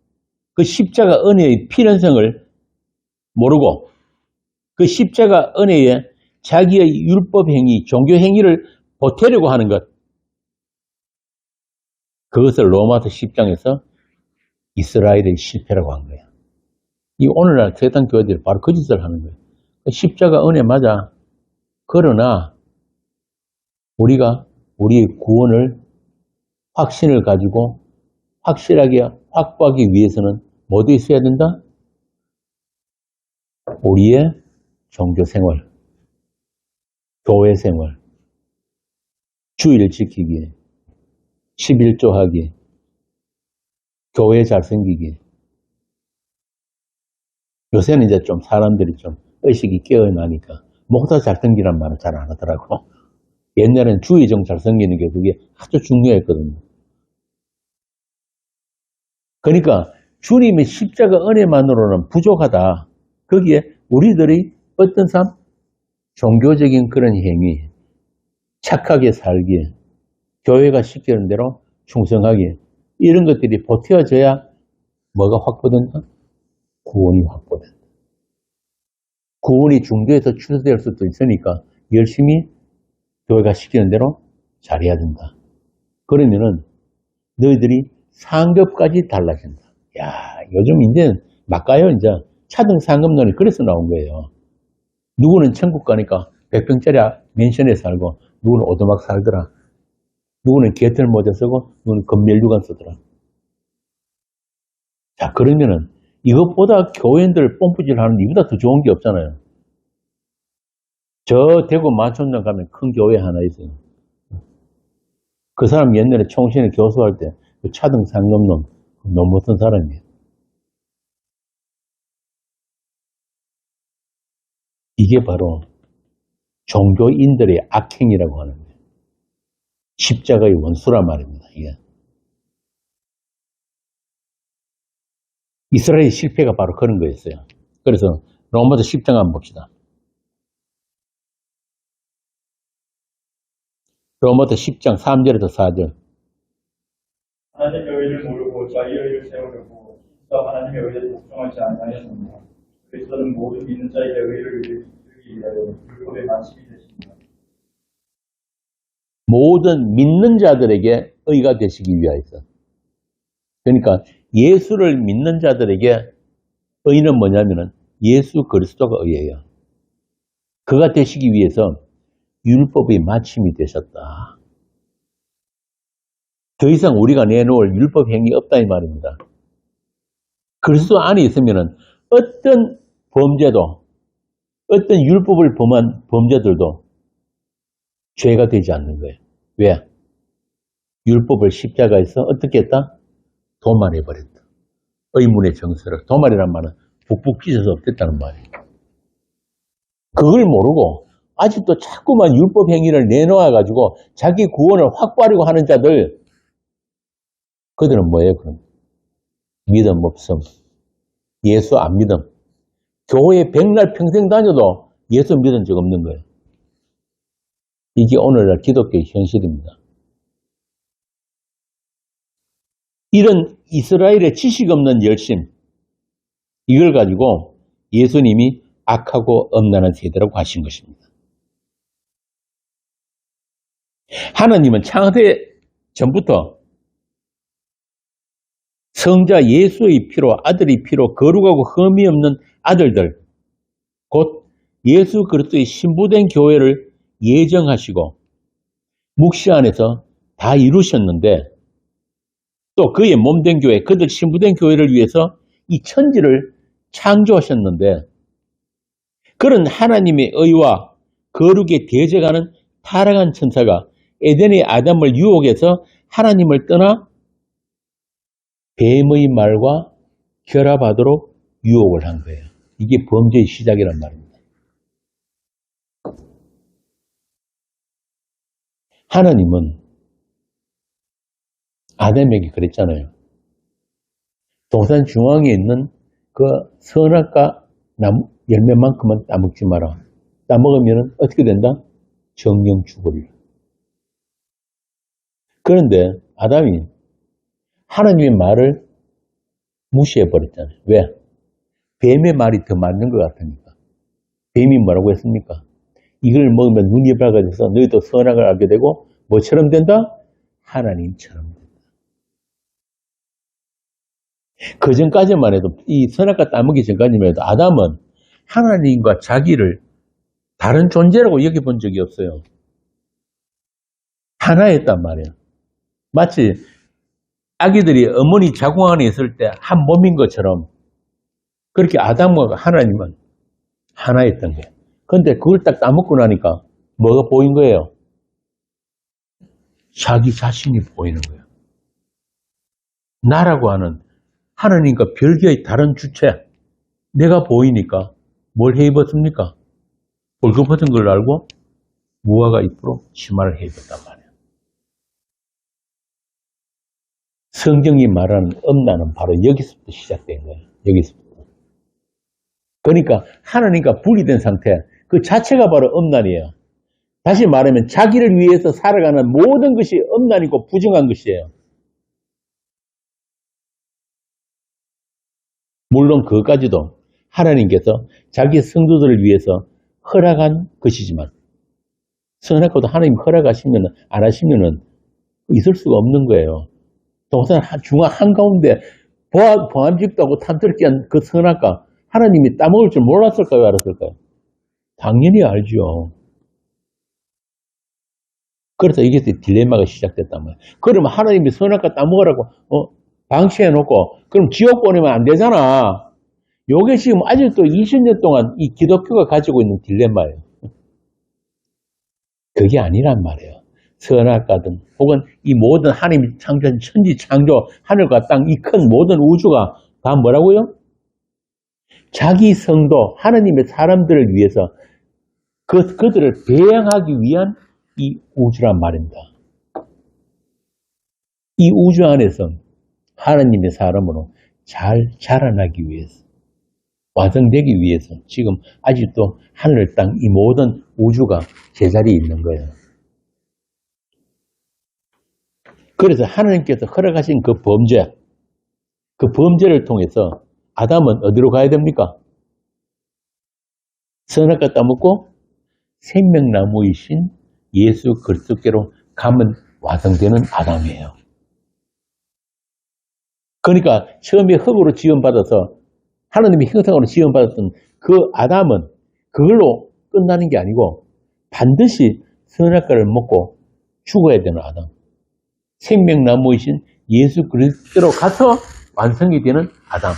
그 십자가 은혜의 필연성을 모르고 그 십자가 은혜에 자기의 율법 행위, 종교 행위를 보태려고 하는 것, 그것을 로마서 10장에서 이스라엘의 실패라고 한 거예요. 이 오늘날 세상 교회들이 바로 그 짓을 하는 거예요. 십자가 은혜 맞아. 그러나 우리가 우리의 구원을 확신을 가지고 확실하게 확보하기 위해서는 뭐도 있어야 된다? 우리의 종교 생활, 교회 생활, 주일 지키기, 11조 하기, 교회 잘 생기기. 요새는 이제 좀 사람들이 좀 의식이 깨어나니까 목사 잘 생기란 말은 잘 안 하더라고. 옛날엔 주의정 잘 생기는 게 그게 아주 중요했거든요. 그러니까 주님의 십자가 은혜만으로는 부족하다. 거기에 우리들이 어떤 삶? 종교적인 그런 행위, 착하게 살기, 교회가 시키는 대로 충성하기, 이런 것들이 보태어져야 뭐가 확보된다? 구원이 확보된다. 구원이 중도에서 취소될 수도 있으니까 열심히 교회가 시키는 대로 잘해야 된다. 그러면은 너희들이 상급까지 달라진다. 야, 요즘 이제 막 가요, 이제. 차등 상급론이 그래서 나온 거예요. 누구는 천국 가니까 100평짜리 맨션에 살고, 누구는 오두막 살더라. 누구는 개털 모자 쓰고, 누구는 건멸류관 쓰더라. 자, 그러면은 이것보다 교인들 뽐뿌질 하는 이보다 더 좋은 게 없잖아요. 저 대구 만촌동 가면 큰 교회 하나 있어요. 그 사람 옛날에 총신에 교수할 때 그 차등 상급론 너무 못한 사람이에요. 이게 바로 종교인들의 악행이라고 하는 거예요. 십자가의 원수란 말입니다. 이게. 이스라엘의 실패가 바로 그런 거였어요. 그래서 로마서 10장 한번 봅시다. 로마서 10장 3절에서 4절. 하나님 여인을 모르고 자기의 일을 세우려고 또 하나님의 의를 복종하지 아니하였습니다. 그리스도는 모든 믿는 자에게 의를 이루기 위하여 율법의 마침이 되십니다. 모든 믿는 자들에게 의가 되시기 위하여서. 그러니까 예수를 믿는 자들에게 의는 뭐냐면은 예수 그리스도가 의예요. 그가 되시기 위해서 율법의 마침이 되셨다. 더 이상 우리가 내놓을 율법 행위 없다 이 말입니다. 그리스도 안에 있으면은 어떤 범죄도, 어떤 율법을 범한 범죄들도 죄가 되지 않는 거예요. 왜? 율법을 십자가에서 어떻게 했다? 도말해버렸다. 의문의 정서를. 도말이란 말은 북북 찢어서 없앴다는 말이에요. 그걸 모르고 아직도 자꾸만 율법 행위를 내놓아가지고 자기 구원을 확보하려고 하는 자들, 그들은 뭐예요, 그럼? 믿음 없음. 예수 안 믿음. 교회 백날 평생 다녀도 예수 믿은 적 없는 거예요. 이게 오늘날 기독교의 현실입니다. 이런 이스라엘의 지식 없는 열심, 이걸 가지고 예수님이 악하고 엄란한 세대라고 하신 것입니다. 하나님은 창세 전부터 성자 예수의 피로, 아들의 피로 거룩하고 흠이 없는 아들들, 곧 예수 그리스도의 신부된 교회를 예정하시고 묵시 안에서 다 이루셨는데, 또 그의 몸된 교회, 그들 신부된 교회를 위해서 이 천지를 창조하셨는데, 그런 하나님의 의와 거룩에 대적하는 타락한 천사가 에덴의 아담을 유혹해서 하나님을 떠나 뱀의 말과 결합하도록 유혹을 한 거예요. 이게 범죄의 시작이란 말입니다. 하나님은 아담에게 그랬잖아요. 동산 중앙에 있는 그 선악과 나무 열매만큼은 따먹지 마라. 따먹으면 어떻게 된다? 정령 죽으리라. 그런데 아담이 하나님의 말을 무시해버렸잖아요. 왜? 뱀의 말이 더 맞는 것 같으니까. 뱀이 뭐라고 했습니까? 이걸 먹으면 눈이 밝아져서 너희도 선악을 알게 되고 뭐처럼 된다? 하나님처럼 된다. 그 전까지만 해도, 이 선악과 따먹기 전까지만 해도 아담은 하나님과 자기를 다른 존재라고 여겨본 적이 없어요. 하나였단 말이에요. 마치 아기들이 어머니 자궁 안에 있을 때 한 몸인 것처럼 그렇게 아담과 하나님은 하나였던 거예요. 그런데 그걸 딱 따먹고 나니까 뭐가 보인 거예요? 자기 자신이 보이는 거예요. 나라고 하는 하나님과 별개의 다른 주체, 내가 보이니까 뭘 해 입었습니까? 벌거벗은 걸 알고 무화과 잎으로 치마를 해 입었단 말이에요. 성경이 말하는 엄란은 바로 여기서부터 시작된 거예요. 여기서부터. 그러니까 하나님과 분리된 상태, 그 자체가 바로 엄란이에요. 다시 말하면 자기를 위해서 살아가는 모든 것이 엄란이고 부정한 것이에요. 물론 그것까지도 하나님께서 자기 성도들을 위해서 허락한 것이지만, 선악과도 하나님 허락하시면 안 하시면은 있을 수가 없는 거예요. 동산 중앙 한가운데 보암직도 하고 탐스럽게 한 그 선악과 하나님이 따먹을 줄 몰랐을까요? 알았을까요? 당연히 알죠. 그래서 이게 딜레마가 시작됐단 말이에요. 그러면 하나님이 선악과 따먹으라고 방치해놓고 그럼 지옥 보내면 안 되잖아. 요게 지금 아직도 20년 동안 이 기독교가 가지고 있는 딜레마예요. 그게 아니란 말이에요. 선악과든 혹은 이 모든 하나님이 창조한 천지 창조, 하늘과 땅, 이 큰 모든 우주가 다 뭐라고요? 자기 성도, 하나님의 사람들을 위해서 그들을 배양하기 위한 이 우주란 말입니다. 이 우주 안에서 하나님의 사람으로 잘 자라나기 위해서, 완성되기 위해서 지금 아직도 하늘, 땅, 이 모든 우주가 제자리에 있는 거예요. 그래서 하나님께서 허락하신 그 범죄, 그 범죄를 통해서 아담은 어디로 가야 됩니까? 선악과 따먹고 생명나무이신 예수 그리스도께로 가면 완성되는 아담이에요. 그러니까 처음에 흙으로 지원받아서 하나님의 형상으로 지원받았던 그 아담은 그걸로 끝나는 게 아니고 반드시 선악과를 먹고 죽어야 되는 아담. 생명나무이신 예수 그리스도로 가서 완성이 되는 아담.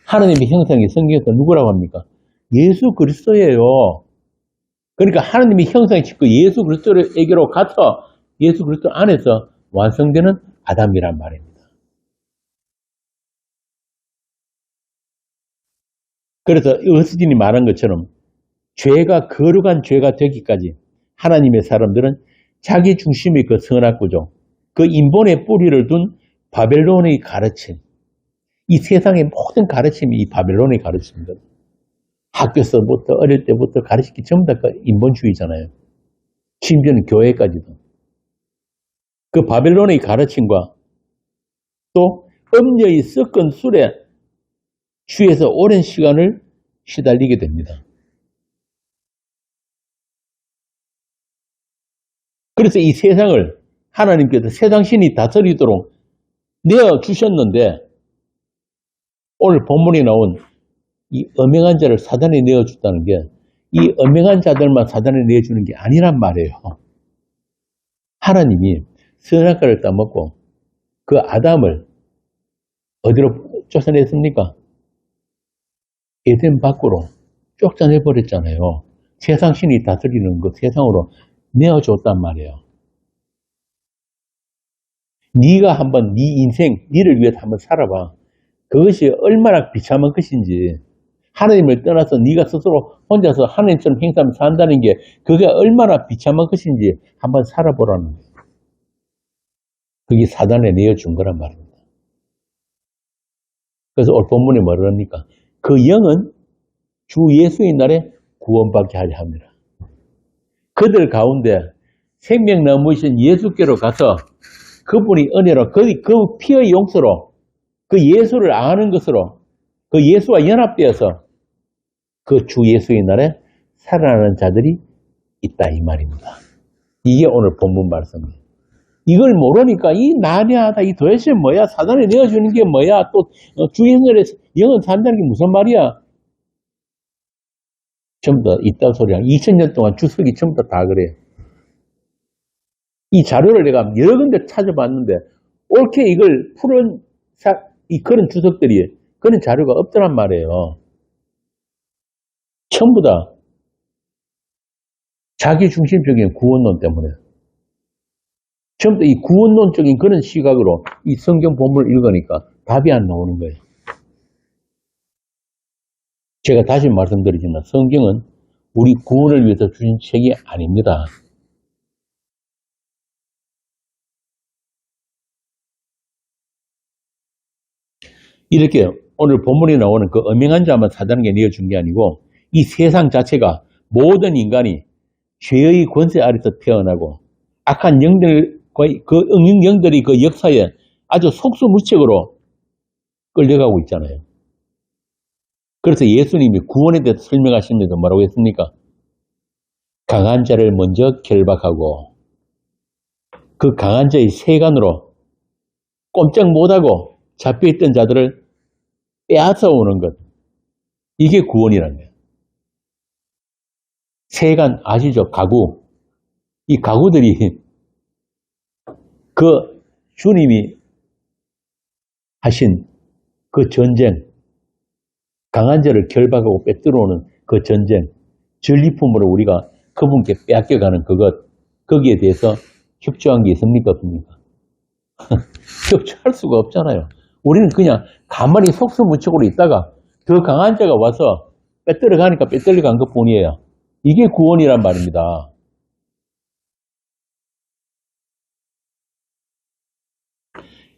하나님의 형상이 성경에서 누구라고 합니까? 예수 그리스도예요. 그러니까 하나님의 형상이 그 예수 그리스도에게로 가서 예수 그리스도 안에서 완성되는 아담이란 말입니다. 그래서 어스틴이 말한 것처럼 죄가 거룩한 죄가 되기까지 하나님의 사람들은 자기 중심의 그 선악구조, 그 인본의 뿌리를 둔 바벨론의 가르침, 이 세상의 모든 가르침이 이 바벨론의 가르침입니다. 학교에서부터 어릴 때부터 가르치기 전부 다 인본주의잖아요. 심지어는 교회까지도. 그 바벨론의 가르침과 또 음녀의 섞은 술에 취해서 오랜 시간을 시달리게 됩니다. 그래서 이 세상을 하나님께서 세상 신이 다스리도록 내어주셨는데 오늘 본문에 나온 이 엄행한 자를 사단에 내어줬다는 게 이 엄행한 자들만 사단에 내주는 게 아니란 말이에요. 하나님이 선악과를 따먹고 그 아담을 어디로 쫓아냈습니까? 에덴 밖으로 쫓아내버렸잖아요. 세상 신이 다스리는 그 세상으로 내어줬단 말이에요. 네가 한번 네 인생, 네를 위해서 한번 살아봐. 그것이 얼마나 비참한 것인지 하나님을 떠나서 네가 스스로 혼자서 하나님처럼 행사하며 산다는 게 그게 얼마나 비참한 것인지 한번 살아보라는 거예요. 그게 사단에 내어준 거란 말입니다. 그래서 오늘 본문에 뭐라 합니까? 그 영은 주 예수의 날에 구원받게 하려 합니다. 그들 가운데 생명나무이신 예수께로 가서 그분이 은혜로 그 피의 용서로 그 예수를 아는 것으로 그 예수와 연합되어서 그 주 예수의 날에 살아나는 자들이 있다 이 말입니다. 이게 오늘 본문 말씀입니다. 이걸 모르니까 이 난해하다, 이 도대체 뭐야? 사단에 내어주는 게 뭐야? 또 주 예수의 날에 영은 산다는 게 무슨 말이야? 전부 다 있다고 소리야. 2000년 동안 주석이 전부 다 그래요. 이 자료를 내가 여러 군데 찾아봤는데 옳게 이걸 푸는 그런 주석들이 그런 자료가 없더란 말이에요. 전부 다 자기 중심적인 구원론 때문에 전부 다 이 구원론적인 그런 시각으로 이 성경 본문을 읽으니까 답이 안 나오는 거예요. 제가 다시 말씀드리지만 성경은 우리 구원을 위해서 주신 책이 아닙니다. 이렇게 오늘 본문에 나오는 그 엄행한 자만 사단에게 내어준 게 아니고 이 세상 자체가 모든 인간이 죄의 권세 아래서 태어나고 악한 영들과의 그 영들이 그 역사에 아주 속수무책으로 끌려가고 있잖아요. 그래서 예수님이 구원에 대해서 설명하시면서 뭐라고 했습니까? 강한 자를 먼저 결박하고 그 강한 자의 세간으로 꼼짝 못하고 잡혀있던 자들을 빼앗아 오는 것. 이게 구원이라는 거예요. 세간 아시죠? 가구. 이 가구들이 그 주님이 하신 그 전쟁, 강한 자를 결박하고 빼들어오는 그 전쟁, 전리품으로 우리가 그분께 빼앗겨가는 그것, 거기에 대해서 협조한 게 있습니까? 없습니까? 협조할 수가 없잖아요. 우리는 그냥 가만히 속수무책으로 있다가 더 강한 자가 와서 빼들어가니까 빼들어간 것 뿐이에요. 이게 구원이란 말입니다.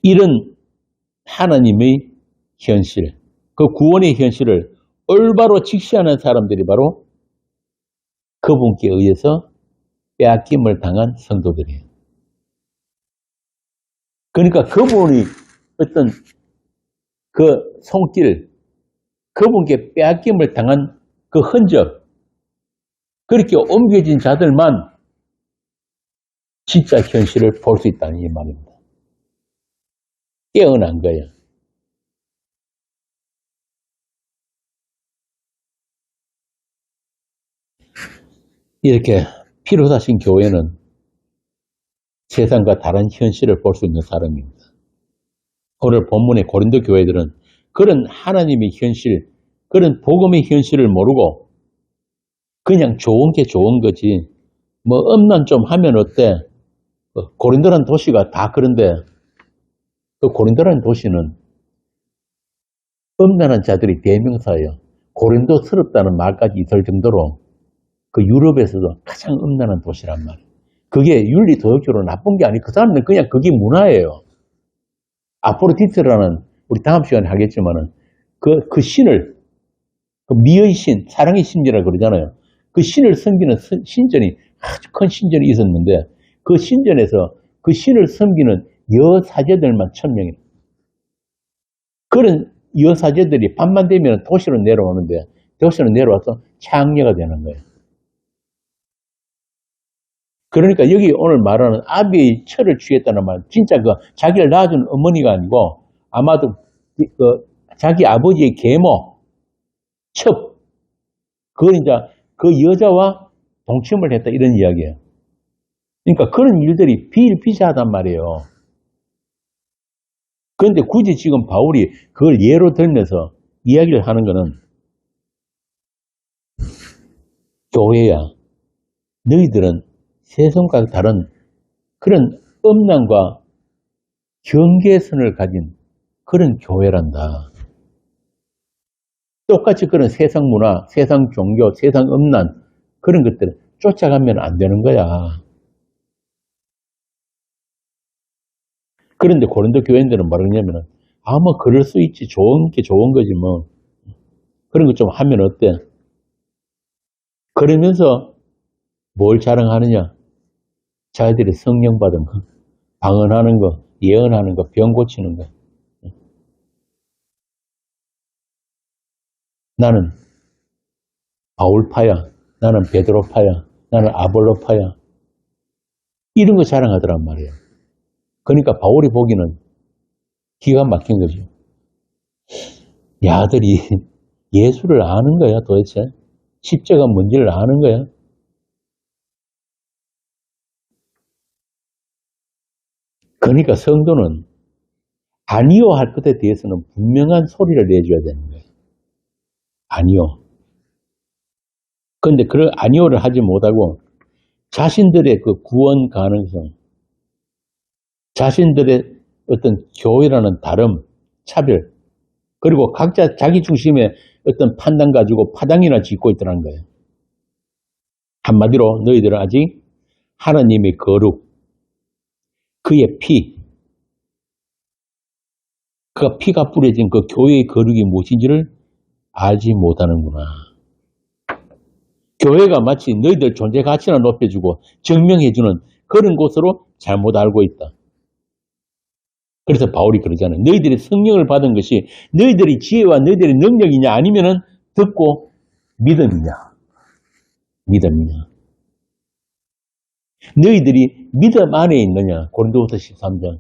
이런 하나님의 현실, 그 구원의 현실을 올바로 직시하는 사람들이 바로 그분께 의해서 빼앗김을 당한 성도들이에요. 그러니까 그분이 어떤 그 손길, 그분께 빼앗김을 당한 그 흔적, 그렇게 옮겨진 자들만 진짜 현실을 볼 수 있다는 이 말입니다. 깨어난 거예요. 이렇게 필요하신 교회는 세상과 다른 현실을 볼 수 있는 사람입니다. 오늘 본문의 고린도 교회들은 그런 하나님의 현실, 그런 복음의 현실을 모르고 그냥 좋은 게 좋은 거지, 뭐 음란 좀 하면 어때? 고린도라는 도시가 다 그런데 그 고린도라는 도시는 음란한 자들이 대명사예요. 고린도스럽다는 말까지 있을 정도로 그 유럽에서도 가장 음란한 도시란 말이에요. 그게 윤리 도덕적으로 나쁜 게 아니고 그 사람들은 그냥 그게 문화예요. 아포로디테라는 우리 다음 시간에 하겠지만은 그 신을 그 미의 신, 사랑의 신이라고 그러잖아요. 그 신을 섬기는 신전이 아주 큰 신전이 있었는데 그 신전에서 그 신을 섬기는 여사제들만 1000명이에요. 그런 여사제들이 밤만 되면 도시로 내려오는데 도시로 내려와서 창녀가 되는 거예요. 그러니까 여기 오늘 말하는 아비의 철을 취했다는 말, 진짜 그 자기를 낳아준 어머니가 아니고 아마도 자기 아버지의 계모, 첩, 그걸 이제 그 여자와 동침을 했다 이런 이야기예요. 그러니까 그런 일들이 비일비재하단 말이에요. 그런데 굳이 지금 바울이 그걸 예로 들면서 이야기를 하는 거는 교회야, 너희들은 세상과 다른 그런 음란과 경계선을 가진 그런 교회란다. 똑같이 그런 세상 문화, 세상 종교, 세상 음란 그런 것들을 쫓아가면 안 되는 거야. 그런데 고린도 교인들은 뭐라냐면은 뭐 그럴 수 있지. 좋은 게 좋은 거지 뭐. 그런 거 좀 하면 어때? 그러면서 뭘 자랑하느냐? 자기들이 성령 받은 거, 방언하는 거, 예언하는 거, 병 고치는 거. 나는 바울파야, 나는 베드로파야, 나는 아볼로파야. 이런 거 자랑하더란 말이에요. 그러니까 바울이 보기는 기가 막힌 거죠. 야들이 예수를 아는 거야 도대체? 십자가 뭔지를 아는 거야? 그러니까 성도는 아니요 할 것에 대해서는 분명한 소리를 내줘야 되는 거예요. 아니요. 그런데 그 아니요를 하지 못하고 자신들의 그 구원 가능성, 자신들의 어떤 교회라는 다름, 차별, 그리고 각자 자기 중심의 어떤 판단 가지고 파당이나 짓고 있더라는 거예요. 한마디로 너희들은 아직 하나님의 거룩, 그의 피, 그 피가 뿌려진 그 교회의 거룩이 무엇인지를 알지 못하는구나. 교회가 마치 너희들 존재 가치나 높여주고 증명해주는 그런 곳으로 잘못 알고 있다. 그래서 바울이 그러잖아요. 너희들이 성령을 받은 것이 너희들이 지혜와 너희들의 능력이냐 아니면은 듣고 믿음이냐. 믿음이냐. 너희들이 믿음 안에 있느냐. 고린도후서 13장.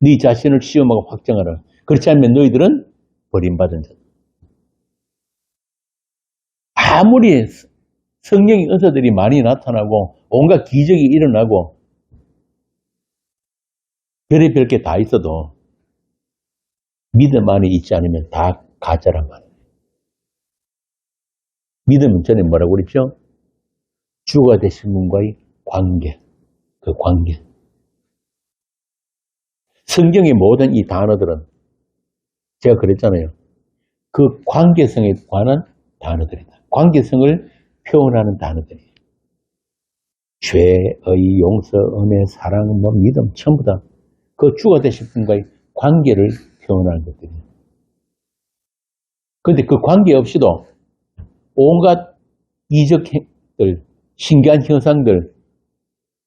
네 자신을 시험하고 확정하라. 그렇지 않으면 너희들은 버림받은 자다. 아무리 성령의 은사들이 많이 나타나고 온갖 기적이 일어나고 별의별 게 다 있어도 믿음 안에 있지 않으면 다 가짜란 말이에요. 믿음은 전에 뭐라고 그랬죠? 주가 되신 분과의 관계, 그 관계. 성경의 모든 이 단어들은 제가 그랬잖아요. 그 관계성에 관한 단어들이다. 관계성을 표현하는 단어들이에요. 죄의 용서, 은혜, 사랑, 믿음 전부 다 그 주가 되신 분과의 관계를 표현하는 것들이에요. 그런데 그 관계 없이도 온갖 이적들, 신기한 현상들,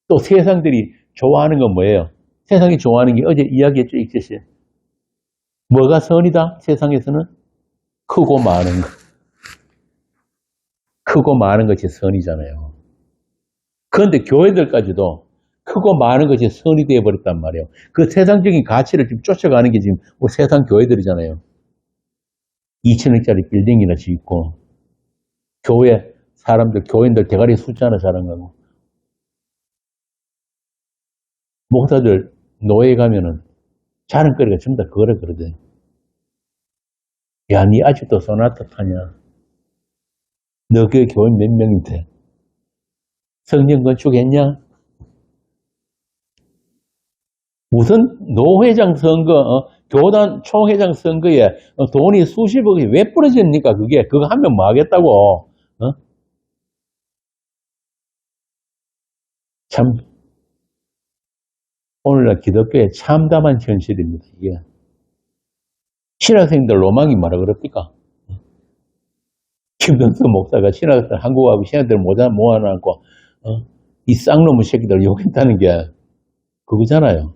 또 세상들이 좋아하는 건 뭐예요? 세상이 좋아하는 게 어제 이야기했죠, 익듯이. 뭐가 선이다? 세상에서는 크고 많은 것. 크고 많은 것이 선이잖아요. 그런데 교회들까지도 크고 많은 것이 선이 되어버렸단 말이에요. 그 세상적인 가치를 지금 쫓아가는 게 지금 세상 교회들이잖아요. 2천억짜리 빌딩이나 짓고, 교회 사람들, 교인들 대가리 숫자나 자랑하고, 목사들 노예 가면은 자랑거리가 전부 다 그거라 그러대. 야, 니 아직도 소나타 타냐? 너 그 교인 몇 명인데? 성전 건축했냐? 무슨 노회장 선거, 교단 총회장 선거에 돈이 수십억이 왜 부러집니까? 그거 하면 뭐 하겠다고? 참, 오늘날 기독교의 참담한 현실입니다, 이게. 신학생들 로망이 뭐라 그럽니까? 김동수 목사가 신학생, 한국하고 신학생들 모아놓고, 이 쌍놈의 새끼들 욕했다는 게 그거잖아요.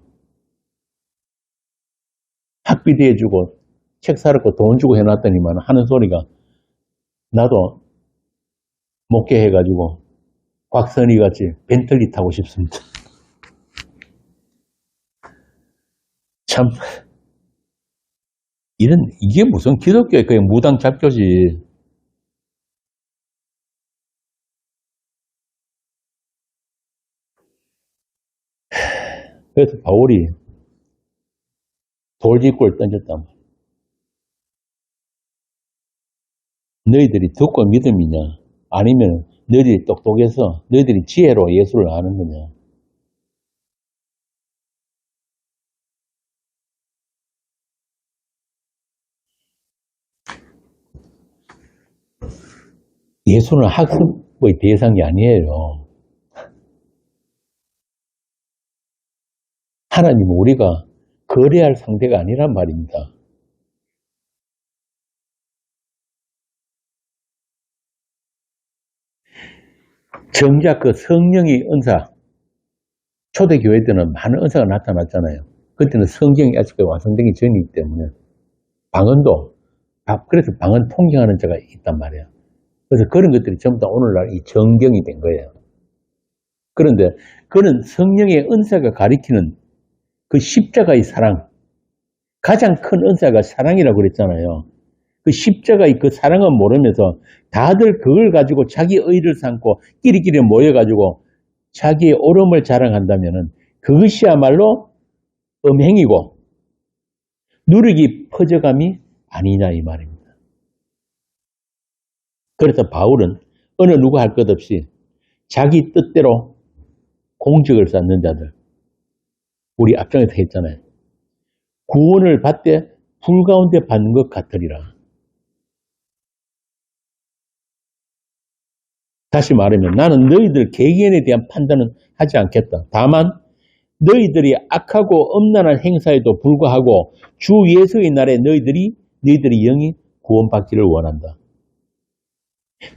학비도 해주고, 책 사놓고 돈 주고 해놨더니만 하는 소리가, 나도 목회해가지고, 곽선희 같이 벤틀리 타고 싶습니다. 참, 이게 무슨 기독교의 그냥 무당 잡교지. 그래서 바울이 돌직구를 던졌단 말이야. 너희들이 듣고 믿음이냐? 아니면 너희들이 똑똑해서 너희들이 지혜로 예수를 아는 거냐? 예수는 학습의 대상이 아니에요. 하나님은 우리가 거래할 상대가 아니란 말입니다. 정작 그 성령의 은사, 초대교회 때는 많은 은사가 나타났잖아요. 그때는 성경이 아직 완성되기 전이기 때문에 방언도, 그래서 방언 통경하는 자가 있단 말이에요. 그래서 그런 것들이 전부 다 오늘날 이 정경이 된 거예요. 그런데 그는 성령의 은사가 가리키는 그 십자가의 사랑, 가장 큰 은사가 사랑이라고 그랬잖아요. 그 십자가의 그 사랑은 모르면서 다들 그걸 가지고 자기 의를 삼고 끼리끼리 모여가지고 자기의 옳음을 자랑한다면은 그것이야말로 음행이고 누룩이 퍼져감이 아니냐 이 말입니다. 그래서 바울은 어느 누구 할 것 없이 자기 뜻대로 공적을 쌓는 자들, 우리 앞장에서 했잖아요. 구원을 받되 불 가운데 받는 것 같으리라. 다시 말하면 나는 너희들 개개인에 대한 판단은 하지 않겠다. 다만 너희들이 악하고 엄란한 행사에도 불구하고 주 예수의 날에 너희들이 영이 구원받기를 원한다.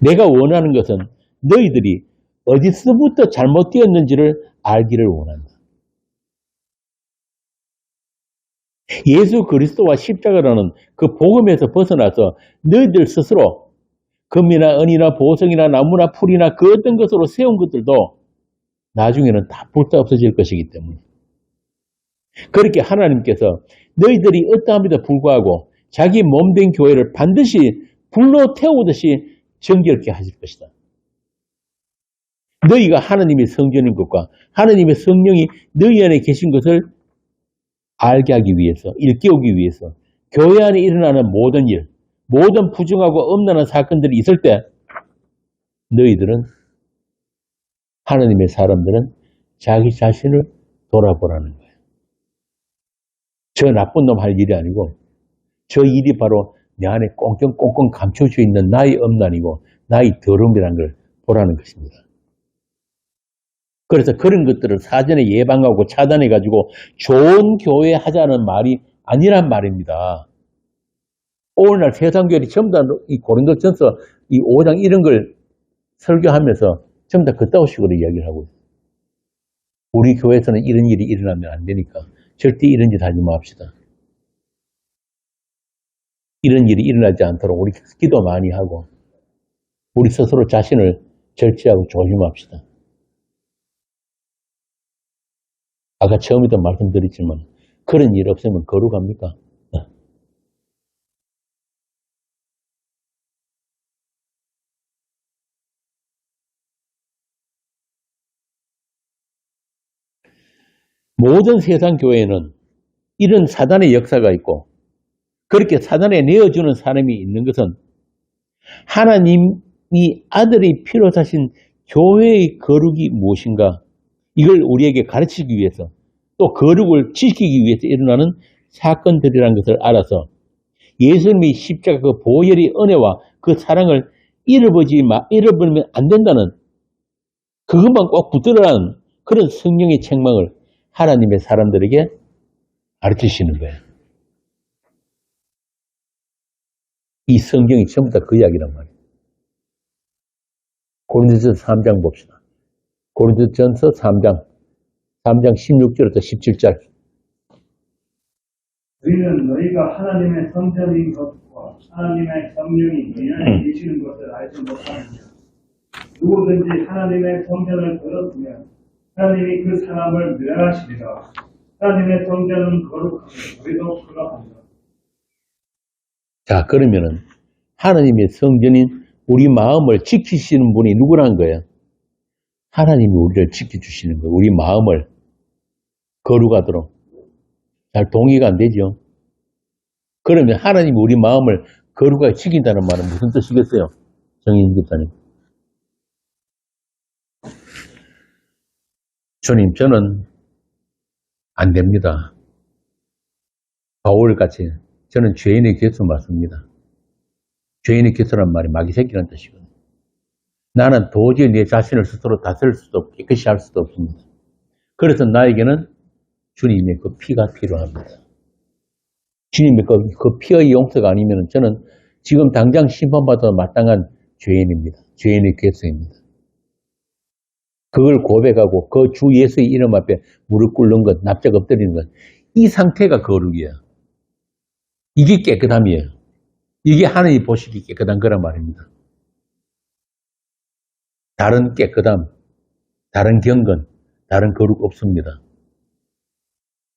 내가 원하는 것은 너희들이 어디서부터 잘못되었는지를 알기를 원한다. 예수 그리스도와 십자가라는 그 복음에서 벗어나서 너희들 스스로 금이나 은이나 보석이나 나무나 풀이나 그 어떤 것으로 세운 것들도 나중에는 다 불타 없어질 것이기 때문에 그렇게 하나님께서 너희들이 어떠함에도 불구하고 자기 몸된 교회를 반드시 불로 태우듯이 정결케 하실 것이다. 너희가 하나님의 성전인 것과 하나님의 성령이 너희 안에 계신 것을 알게 하기 위해서, 일깨우기 위해서 교회 안에 일어나는 모든 일, 모든 부정하고 엄란한 사건들이 있을 때 너희들은 하나님의 사람들은 자기 자신을 돌아보라는 거예요. 저 나쁜 놈 할 일이 아니고 저 일이 바로 내 안에 꽁꽁꽁꽁 감춰져 있는 나의 엄란이고 나의 더러움이라는 걸 보라는 것입니다. 그래서 그런 것들을 사전에 예방하고 차단해가지고 좋은 교회 하자는 말이 아니란 말입니다. 오늘날 세상교회들이 전부 다 이 고린도전서 이 5장 이런 걸 설교하면서 전부 다 그따위 식으로 이야기를 하고 있어요. 우리 교회에서는 이런 일이 일어나면 안 되니까 절대 이런 짓 하지 맙시다. 이런 일이 일어나지 않도록 우리 기도 많이 하고 우리 스스로 자신을 절제하고 조심합시다. 아까 처음에도 말씀드렸지만 그런 일 없으면 거룩합니까? 모든 세상 교회는 이런 사단의 역사가 있고 그렇게 사단에 내어주는 사람이 있는 것은 하나님이 아들이 피로 사신 교회의 거룩이 무엇인가 이걸 우리에게 가르치기 위해서 또 거룩을 지키기 위해서 일어나는 사건들이라는 것을 알아서 예수님의 십자가 그 보혈의 은혜와 그 사랑을 잃어버리면 안 된다는 그것만 꼭 붙들으라는 그런 성령의 책망을 하나님의 사람들에게 가르치시는 거예요. 이 성경이 전부 다 그 이야기란 말이에요. 고린도전서 3장 봅시다. 고린도전서 3장 16절부터 17절. 너희는 너희가 하나님의 성전인 것과 하나님의 성령이 너희 안에 계시는 것을 알지 못하느냐. 누구든지 하나님의 성전을 더럽히면 하나님이 그 사람을 멸하시리라. 하나님의 성전은 거룩하고 우리도 거룩합니다. 자, 그러면은 하나님의 성전인 우리 마음을 지키시는 분이 누구라는 거예요? 하나님이 우리를 지켜주시는 거예요. 우리 마음을 거룩하도록. 잘 동의가 안 되죠? 그러면 하나님이 우리 마음을 거룩하게 지킨다는 말은 무슨 뜻이겠어요? 정인 집사님. 주님, 저는 안 됩니다. 바울같이 저는 죄인의 개수 맞습니다. 죄인의 개수란 말이 마귀 새끼라는 뜻이거든요. 나는 도저히 내 자신을 스스로 다스릴 수도 없고 깨끗이 할 수도 없습니다. 그래서 나에게는 주님의 그 피가 필요합니다. 주님의 그 피의 용서가 아니면 저는 지금 당장 심판받아 마땅한 죄인입니다. 죄인의 개수입니다. 그걸 고백하고 그 주 예수의 이름 앞에 무릎 꿇는 것, 납작 엎드리는 것, 이 상태가 거룩이에요. 이게 깨끗함이에요. 이게 하나님이 보시기 깨끗한 거란 말입니다. 다른 깨끗함, 다른 경건, 다른 거룩 없습니다.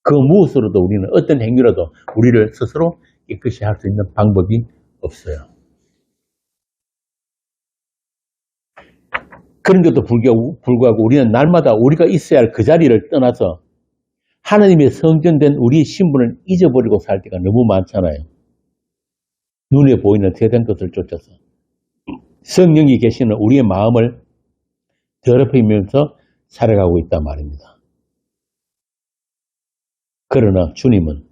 그 무엇으로도 우리는 어떤 행위로도 우리를 스스로 깨끗이 할 수 있는 방법이 없어요. 그런 것도 불구하고 우리는 날마다 우리가 있어야 할 그 자리를 떠나서 하나님의 성전된 우리의 신분을 잊어버리고 살 때가 너무 많잖아요. 눈에 보이는 세상 것을 쫓아서. 성령이 계시는 우리의 마음을 더럽히면서 살아가고 있단 말입니다. 그러나 주님은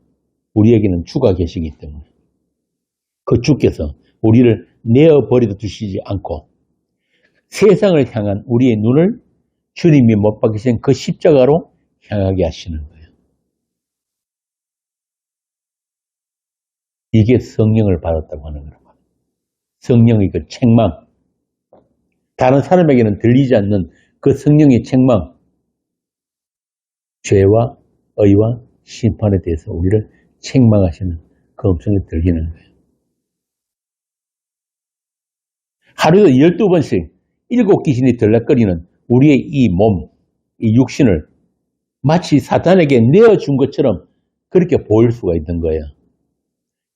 우리에게는 주가 계시기 때문에 그 주께서 우리를 내어버려 두시지 않고 세상을 향한 우리의 눈을 주님이 못 박히신 그 십자가로 향하게 하시는 거예요. 이게 성령을 받았다고 하는 거라고. 성령의 그 책망. 다른 사람에게는 들리지 않는 그 성령의 책망. 죄와 의와 심판에 대해서 우리를 책망하시는 그 음성이 들리는 거예요. 하루에 12번씩 7귀신이 들락거리는 우리의 이 몸, 이 육신을 마치 사탄에게 내어준 것처럼 그렇게 보일 수가 있는 거예요.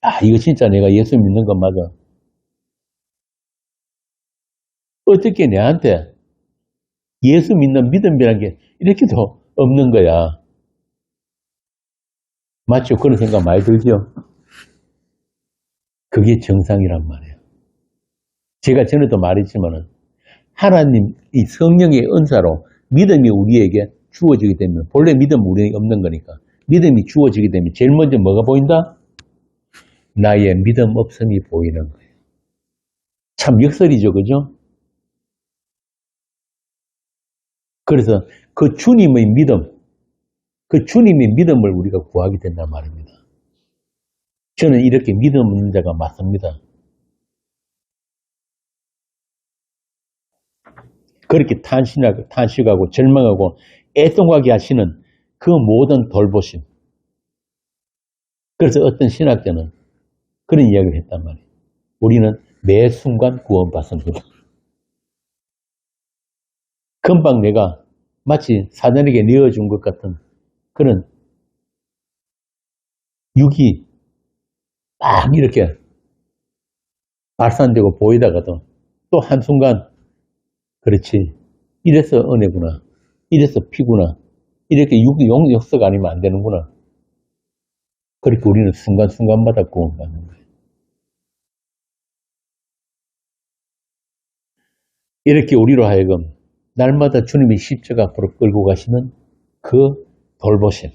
아, 이거 진짜 내가 예수 믿는 거 맞아. 어떻게 내한테 예수 믿는 믿음이라는 게 이렇게도 없는 거야. 맞죠? 그런 생각 많이 들죠? 그게 정상이란 말이에요. 제가 전에도 말했지만은 하나님, 이 성령의 은사로 믿음이 우리에게 주어지게 되면, 본래 믿음은 우리에게 없는 거니까, 믿음이 주어지게 되면 제일 먼저 뭐가 보인다? 나의 믿음 없음이 보이는 거예요. 참 역설이죠, 그죠? 그래서 그 주님의 믿음, 그 주님의 믿음을 우리가 구하게 된단 말입니다. 저는 이렇게 믿음 없는 자가 맞습니다. 그렇게 탄식하고 절망하고 애통하게 하시는 그 모든 돌보심. 그래서 어떤 신학자는 그런 이야기를 했단 말이에요. 우리는 매 순간 구원받습니다. 금방 내가 마치 사단에게 내어준 것 같은 그런 육이 딱 이렇게 발산되고 보이다가도 또 한순간 그렇지 이래서 은혜구나 이래서 피구나 이렇게 욕서가 아니면 안 되는구나. 그렇게 우리는 순간순간마다 구원받는 거예요. 이렇게 우리로 하여금 날마다 주님이 십자가 앞으로 끌고 가시는 그 돌보심,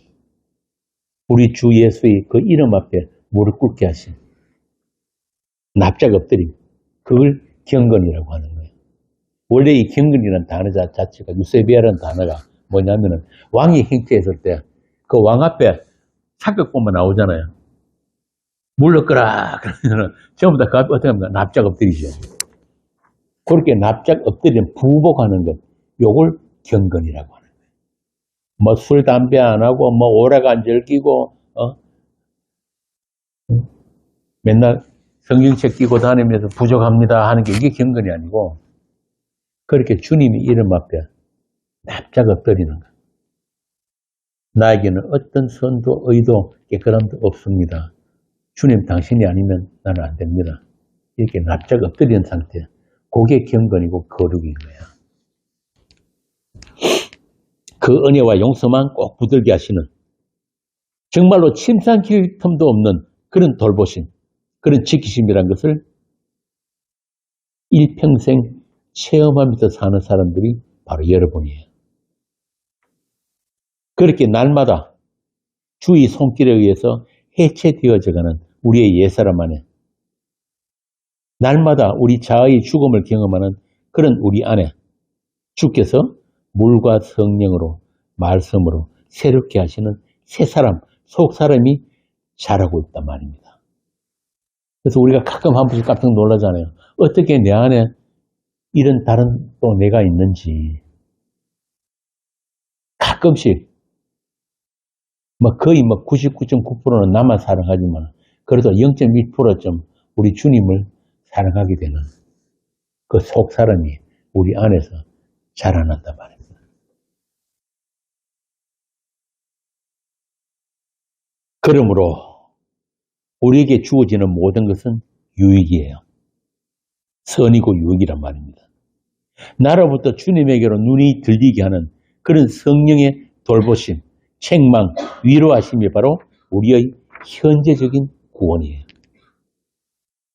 우리 주 예수의 그 이름 앞에 무릎 꿇게 하신 납작 엎드림, 그걸 경건이라고 하는 거예요. 원래 이 경건이라는 단어 자체가 유세비아라는 단어가 뭐냐면은 왕이 행태했을 때 그 왕 앞에 사격 보면 나오잖아요. 물러거라 그러면은 전부 다 그 앞에 어떻게 합니까? 납작 엎드리죠. 그렇게 납작 엎드리는 부복하는 것, 요걸 경건이라고 하는 거예요. 뭐 술, 담배 안 하고, 뭐 오락 안 즐기고, 맨날 성경책 끼고 다니면서 부족합니다 하는 게 이게 경건이 아니고, 그렇게 주님의 이름 앞에 납작 엎드리는 것. 나에게는 어떤 선도, 의도, 깨끗함도 없습니다. 주님 당신이 아니면 나는 안 됩니다. 이렇게 납작 엎드리는 상태. 그게 경건이고 거룩인 거야. 그 은혜와 용서만 꼭 붙들게 하시는 정말로 침상킬 틈도 없는 그런 돌보심, 그런 지키심이란 것을 일평생 체험하면서 사는 사람들이 바로 여러분이에요. 그렇게 날마다 주의 손길에 의해서 해체되어져가는 우리의 옛사람 안에 날마다 우리 자아의 죽음을 경험하는 그런 우리 안에 주께서 물과 성령으로 말씀으로 새롭게 하시는 새 사람, 속 사람이 자라고 있단 말입니다. 그래서 우리가 가끔 한 번씩 깜짝 놀라잖아요. 어떻게 내 안에 이런 다른 또 내가 있는지. 가끔씩 거의 99.9%는 나만 사랑하지만 그래도 0.1%좀 우리 주님을 사랑하게 되는 그 속 사람이 우리 안에서 자라난단 말입니다. 그러므로 우리에게 주어지는 모든 것은 유익이에요. 선이고 유익이란 말입니다. 나로부터 주님에게로 눈이 들리게 하는 그런 성령의 돌보심, 책망, 위로하심이 바로 우리의 현재적인 구원이에요.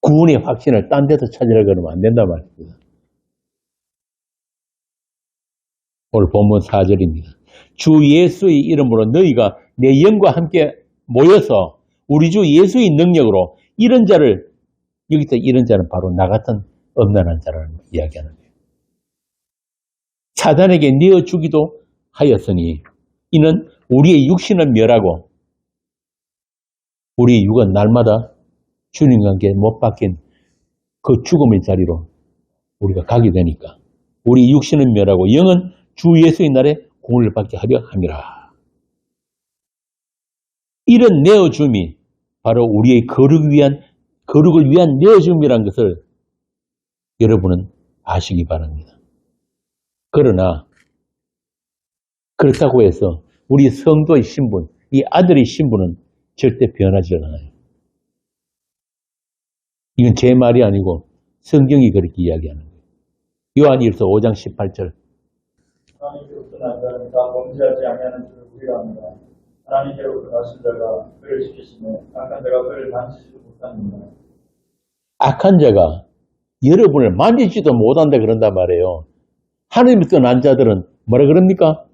구원의 확신을 딴 데서 찾으려고 그러면 안 된단 말입니다. 오늘 본문 4절입니다. 주 예수의 이름으로 너희가 내 영과 함께 모여서 우리 주 예수의 능력으로 이런 자를, 여기서 이런 자는 바로 나 같은 엄난한 자라는 이야기하는 거예요. 사단에게 내어주기도 하였으니 이는 우리의 육신은 멸하고 우리의 육은 날마다 주님과 함께 못 박힌 그 죽음의 자리로 우리가 가게 되니까 우리 육신은 멸하고 영은 주 예수의 날에 공을 받게 하려 함이라. 이런 내어줌이 바로 우리의 거룩을 위한 내어줌이라는 것을 여러분은 아시기 바랍니다. 그러나 그렇다고 해서 우리 성도의 신분, 이 아들의 신분은 절대 변하지 않아요. 이건 제 말이 아니고 성경이 그렇게 이야기하는 거예요. 요한일서 5장 18절. 하나님께로부터 난 자는 다 범죄하지 아니하는 줄을 우리가 압니다. 하나님께로부터 나신 자가 그를 지키시며 악한 자가 그를 만지지도 못합니다. 악한 자가 여러분을 만지지도 못한다 그런단 말이에요. 하나님께서 난 자들은 뭐라 그럽니까?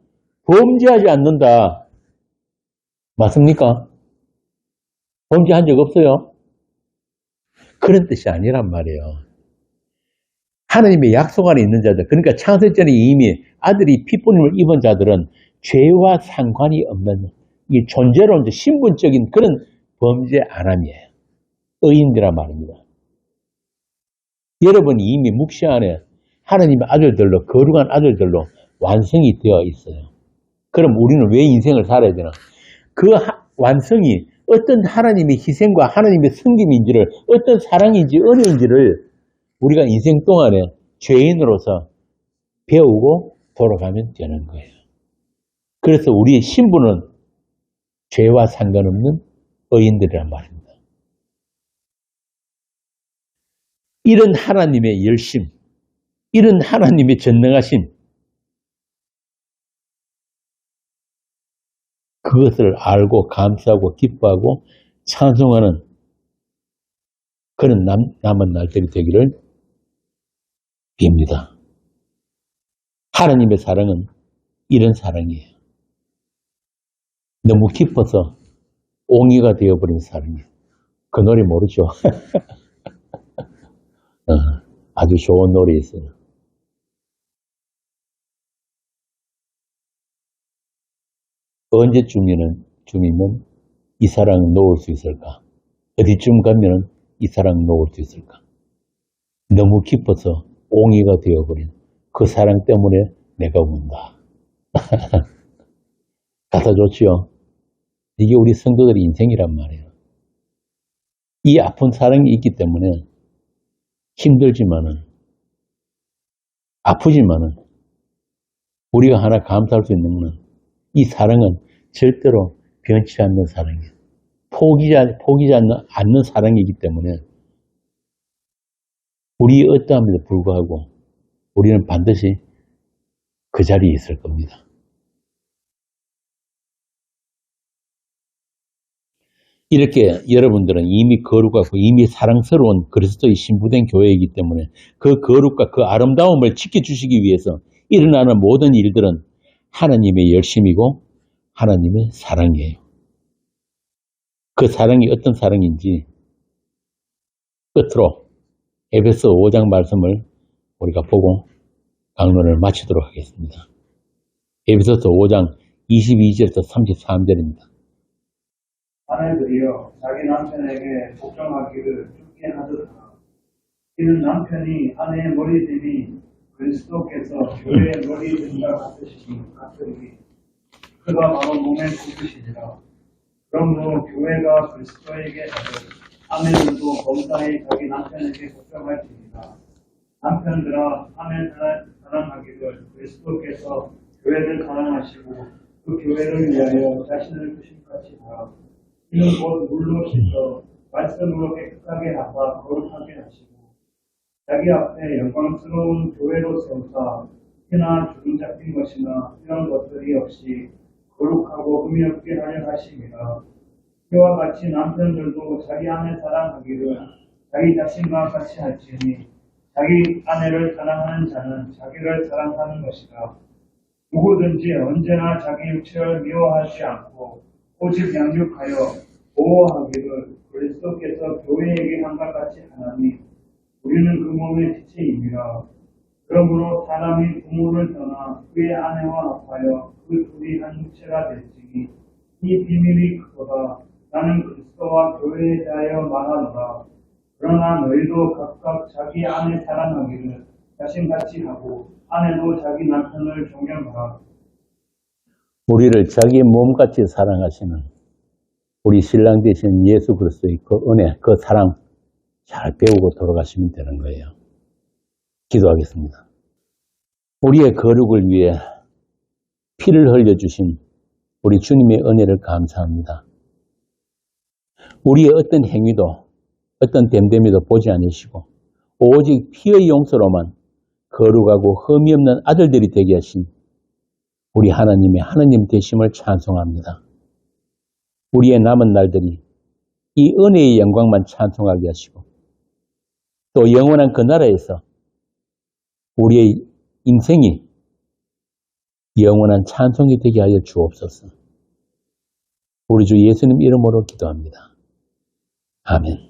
범죄하지 않는다. 맞습니까? 범죄한 적 없어요? 그런 뜻이 아니란 말이에요. 하나님의 약속 안에 있는 자들, 그러니까 창세전에 이미 아들이 핏부림을 입은 자들은 죄와 상관이 없는 이 존재로 이제 신분적인 그런 범죄 안함이에요. 의인이란 말입니다. 여러분이 이미 묵시 안에 하나님의 아들들로, 거룩한 아들들로 완성이 되어 있어요. 그럼 우리는 왜 인생을 살아야 되나? 그 완성이 어떤 하나님의 희생과 하나님의 섬김인지를, 어떤 사랑인지 은혜인지를 우리가 인생 동안에 죄인으로서 배우고 돌아가면 되는 거예요. 그래서 우리의 신분은 죄와 상관없는 의인들이란 말입니다. 이런 하나님의 열심, 이런 하나님의 전능하심, 그것을 알고 감사하고 기뻐하고 찬송하는 그런 남은 날들이 되기를 빕니다. 하나님의 사랑은 이런 사랑이에요. 너무 깊어서 옹이가 되어버린 사랑이에요. 그 노래 모르죠? 아주 좋은 노래 있어요. 언제쯤이면 이 사랑을 놓을 수 있을까? 어디쯤 가면 이 사랑을 놓을 수 있을까? 너무 깊어서 옹이가 되어버린 그 사랑 때문에 내가 운다. 가사 좋지요? 이게 우리 성도들의 인생이란 말이에요. 이 아픈 사랑이 있기 때문에 힘들지만은, 아프지만은, 우리가 하나 감사할 수 있는 것은 이 사랑은 절대로 변치 않는 사랑이에요. 포기하지 않는 사랑이기 때문에 우리의 어떠함에도 불구하고 우리는 반드시 그 자리에 있을 겁니다. 이렇게 여러분들은 이미 거룩하고 이미 사랑스러운 그리스도의 신부된 교회이기 때문에 그 거룩과 그 아름다움을 지켜주시기 위해서 일어나는 모든 일들은 하나님의 열심이고 하나님의 사랑이에요. 그 사랑이 어떤 사랑인지 끝으로 에베소 5장 말씀을 우리가 보고 강론을 마치도록 하겠습니다. 에베소서 5장 22절에서 33절입니다. 아내들이여 자기 남편에게 복종하기를 죽게 하듯하라. 이는 남편이 아내의 머리됨이 그리스도께서 교회의 머리됨과 같으리니 그가 바로 몸의 그릇이니라. 그러므로 교회가 그리스도에게 하듯 아내들도 범사에 자기 남편에게 복종할지니라. 남편들아 아내 사랑하기를 그리스도께서 교회를 사랑하시고 그 교회를 위하여 자신을 주심같이 하라. 이는 곧 물로 씻어 말씀으로 깨끗하게 하사 거룩하게 하시고 자기 앞에 영광스러운 교회로 세우사 피나 주름 잡힌 것이나 이런 것들이 없이 거룩하고 흠이 없게 하려 하심이라. 이와 같이 남편들도 자기 아내 사랑하기를 자기 자신과 같이 할지니 자기 아내를 사랑하는 자는 자기를 사랑하는 것이라. 누구든지 언제나 자기 육체를 미워하지 않고 오직 양육하여 보호하기를 그리스도께서 교회에게 한 것 같이 하나니 우리는 그 몸의 지체입니다. 그러므로 사람이 부모를 떠나 그의 아내와 합하여 그 둘이 한 육체가 될지니 이 비밀이 크도다. 나는 그리스도와 교회에 대하여 말하노라. 그러나 너희도 각각 자기 아내 사랑하기를 자신같이 하고 아내도 자기 남편을 존경하라. 우리를 자기의 몸같이 사랑하시는 우리 신랑 되신 예수 그리스도의 그 은혜, 그 사랑 잘 배우고 돌아가시면 되는 거예요. 기도하겠습니다. 우리의 거룩을 위해 피를 흘려주신 우리 주님의 은혜를 감사합니다. 우리의 어떤 행위도 어떤 됨됨이도 보지 않으시고 오직 피의 용서로만 거룩하고 흠이 없는 아들들이 되게 하신 우리 하나님의 하나님 되심을 찬송합니다. 우리의 남은 날들이 이 은혜의 영광만 찬송하게 하시고 또 영원한 그 나라에서 우리의 인생이 영원한 찬송이 되게 하여 주옵소서. 우리 주 예수님 이름으로 기도합니다. 아멘.